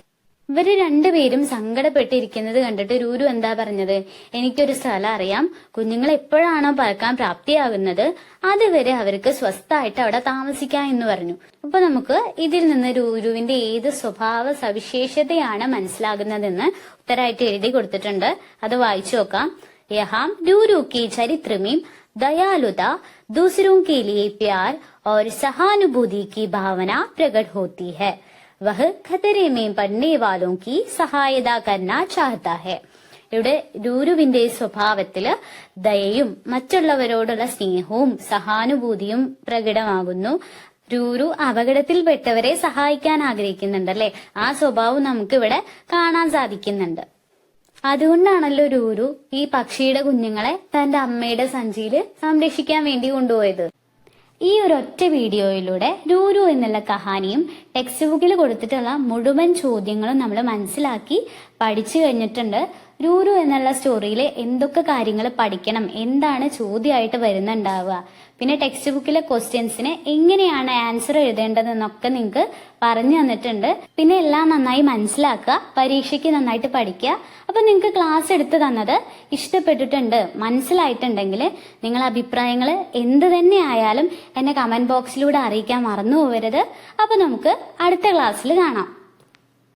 ഇവര് രണ്ടുപേരും സങ്കടപ്പെട്ടിരിക്കുന്നത് കണ്ടിട്ട് രൂരു എന്താ പറഞ്ഞത്, എനിക്കൊരു സ്ഥലം അറിയാം, കുഞ്ഞുങ്ങൾ എപ്പോഴാണോ പറക്കാൻ പ്രാപ്തിയാകുന്നത് അതുവരെ അവർക്ക് സ്വസ്ഥമായിട്ട് അവിടെ താമസിക്കാം എന്ന് പറഞ്ഞു. അപ്പൊ നമുക്ക് ഇതിൽ നിന്ന് രൂരുവിന്റെ ഏത് സ്വഭാവ സവിശേഷതയാണ് മനസ്സിലാകുന്നതെന്ന് ഉത്തരമായിട്ട് എഴുതി കൊടുത്തിട്ടുണ്ട്. അത് വായിച്ചു നോക്കാം. യഹാം രൂരു की चरित्र में दयालुता, दूसरों के लिए प्यार और सहानुभूति की भावना प्रकट होती है. वह खतरे में पड़ने वालों की सहायता करना चाहता है. ഇവിടെ രൂരുവിന്റെ സ്വഭാവത്തില് ദയയും മറ്റുള്ളവരോടുള്ള സ്നേഹവും സഹാനുഭൂതിയും പ്രകടമാകുന്നു. രൂരു അപകടത്തിൽപ്പെട്ടവരെ സഹായിക്കാൻ ആഗ്രഹിക്കുന്നുണ്ടല്ലേ, ആ സ്വഭാവം നമുക്കിവിടെ കാണാൻ സാധിക്കുന്നുണ്ട്. അതുകൊണ്ടാണല്ലോ രൂരു ഈ പക്ഷിയുടെ കുഞ്ഞുങ്ങളെ തന്റെ അമ്മയുടെ സഞ്ചിയില് സംരക്ഷിക്കാൻ വേണ്ടി കൊണ്ടുപോയത്. ഈ ഒരൊറ്റ വീഡിയോയിലൂടെ രൂരു എന്നുള്ള കഹാനിയും ടെക്സ്റ്റ് ബുക്കിൽ കൊടുത്തിട്ടുള്ള മുഴുവൻ ചോദ്യങ്ങളും നമ്മൾ മനസ്സിലാക്കി പഠിച്ചു കഴിഞ്ഞിട്ടുണ്ട്. രൂരു എന്നുള്ള സ്റ്റോറിയിൽ എന്തൊക്കെ കാര്യങ്ങൾ പഠിക്കണം, എന്താണ് ചോദ്യമായിട്ട് വരുന്നുണ്ടാവുക, പിന്നെ ടെക്സ്റ്റ് ബുക്കിലെ ക്വസ്റ്റ്യൻസിന് എങ്ങനെയാണ് ആൻസർ എഴുതേണ്ടതെന്നൊക്കെ നിങ്ങൾക്ക് പറഞ്ഞു തന്നിട്ടുണ്ട്. പിന്നെ എല്ലാം നന്നായി മനസ്സിലാക്കുക, പരീക്ഷയ്ക്ക് നന്നായിട്ട് പഠിക്കുക. അപ്പൊ നിങ്ങൾക്ക് ക്ലാസ് എടുത്തു തന്നത് ഇഷ്ടപ്പെട്ടിട്ടുണ്ട്, മനസ്സിലായിട്ടുണ്ടെങ്കിൽ നിങ്ങൾ അഭിപ്രായങ്ങൾ എന്ത് തന്നെ ആയാലും എന്നെ കമന്റ് ബോക്സിലൂടെ അറിയിക്കാൻ മറന്നു പോകരുത്. അപ്പൊ നമുക്ക് അടുത്ത ക്ലാസ്സിൽ കാണാം.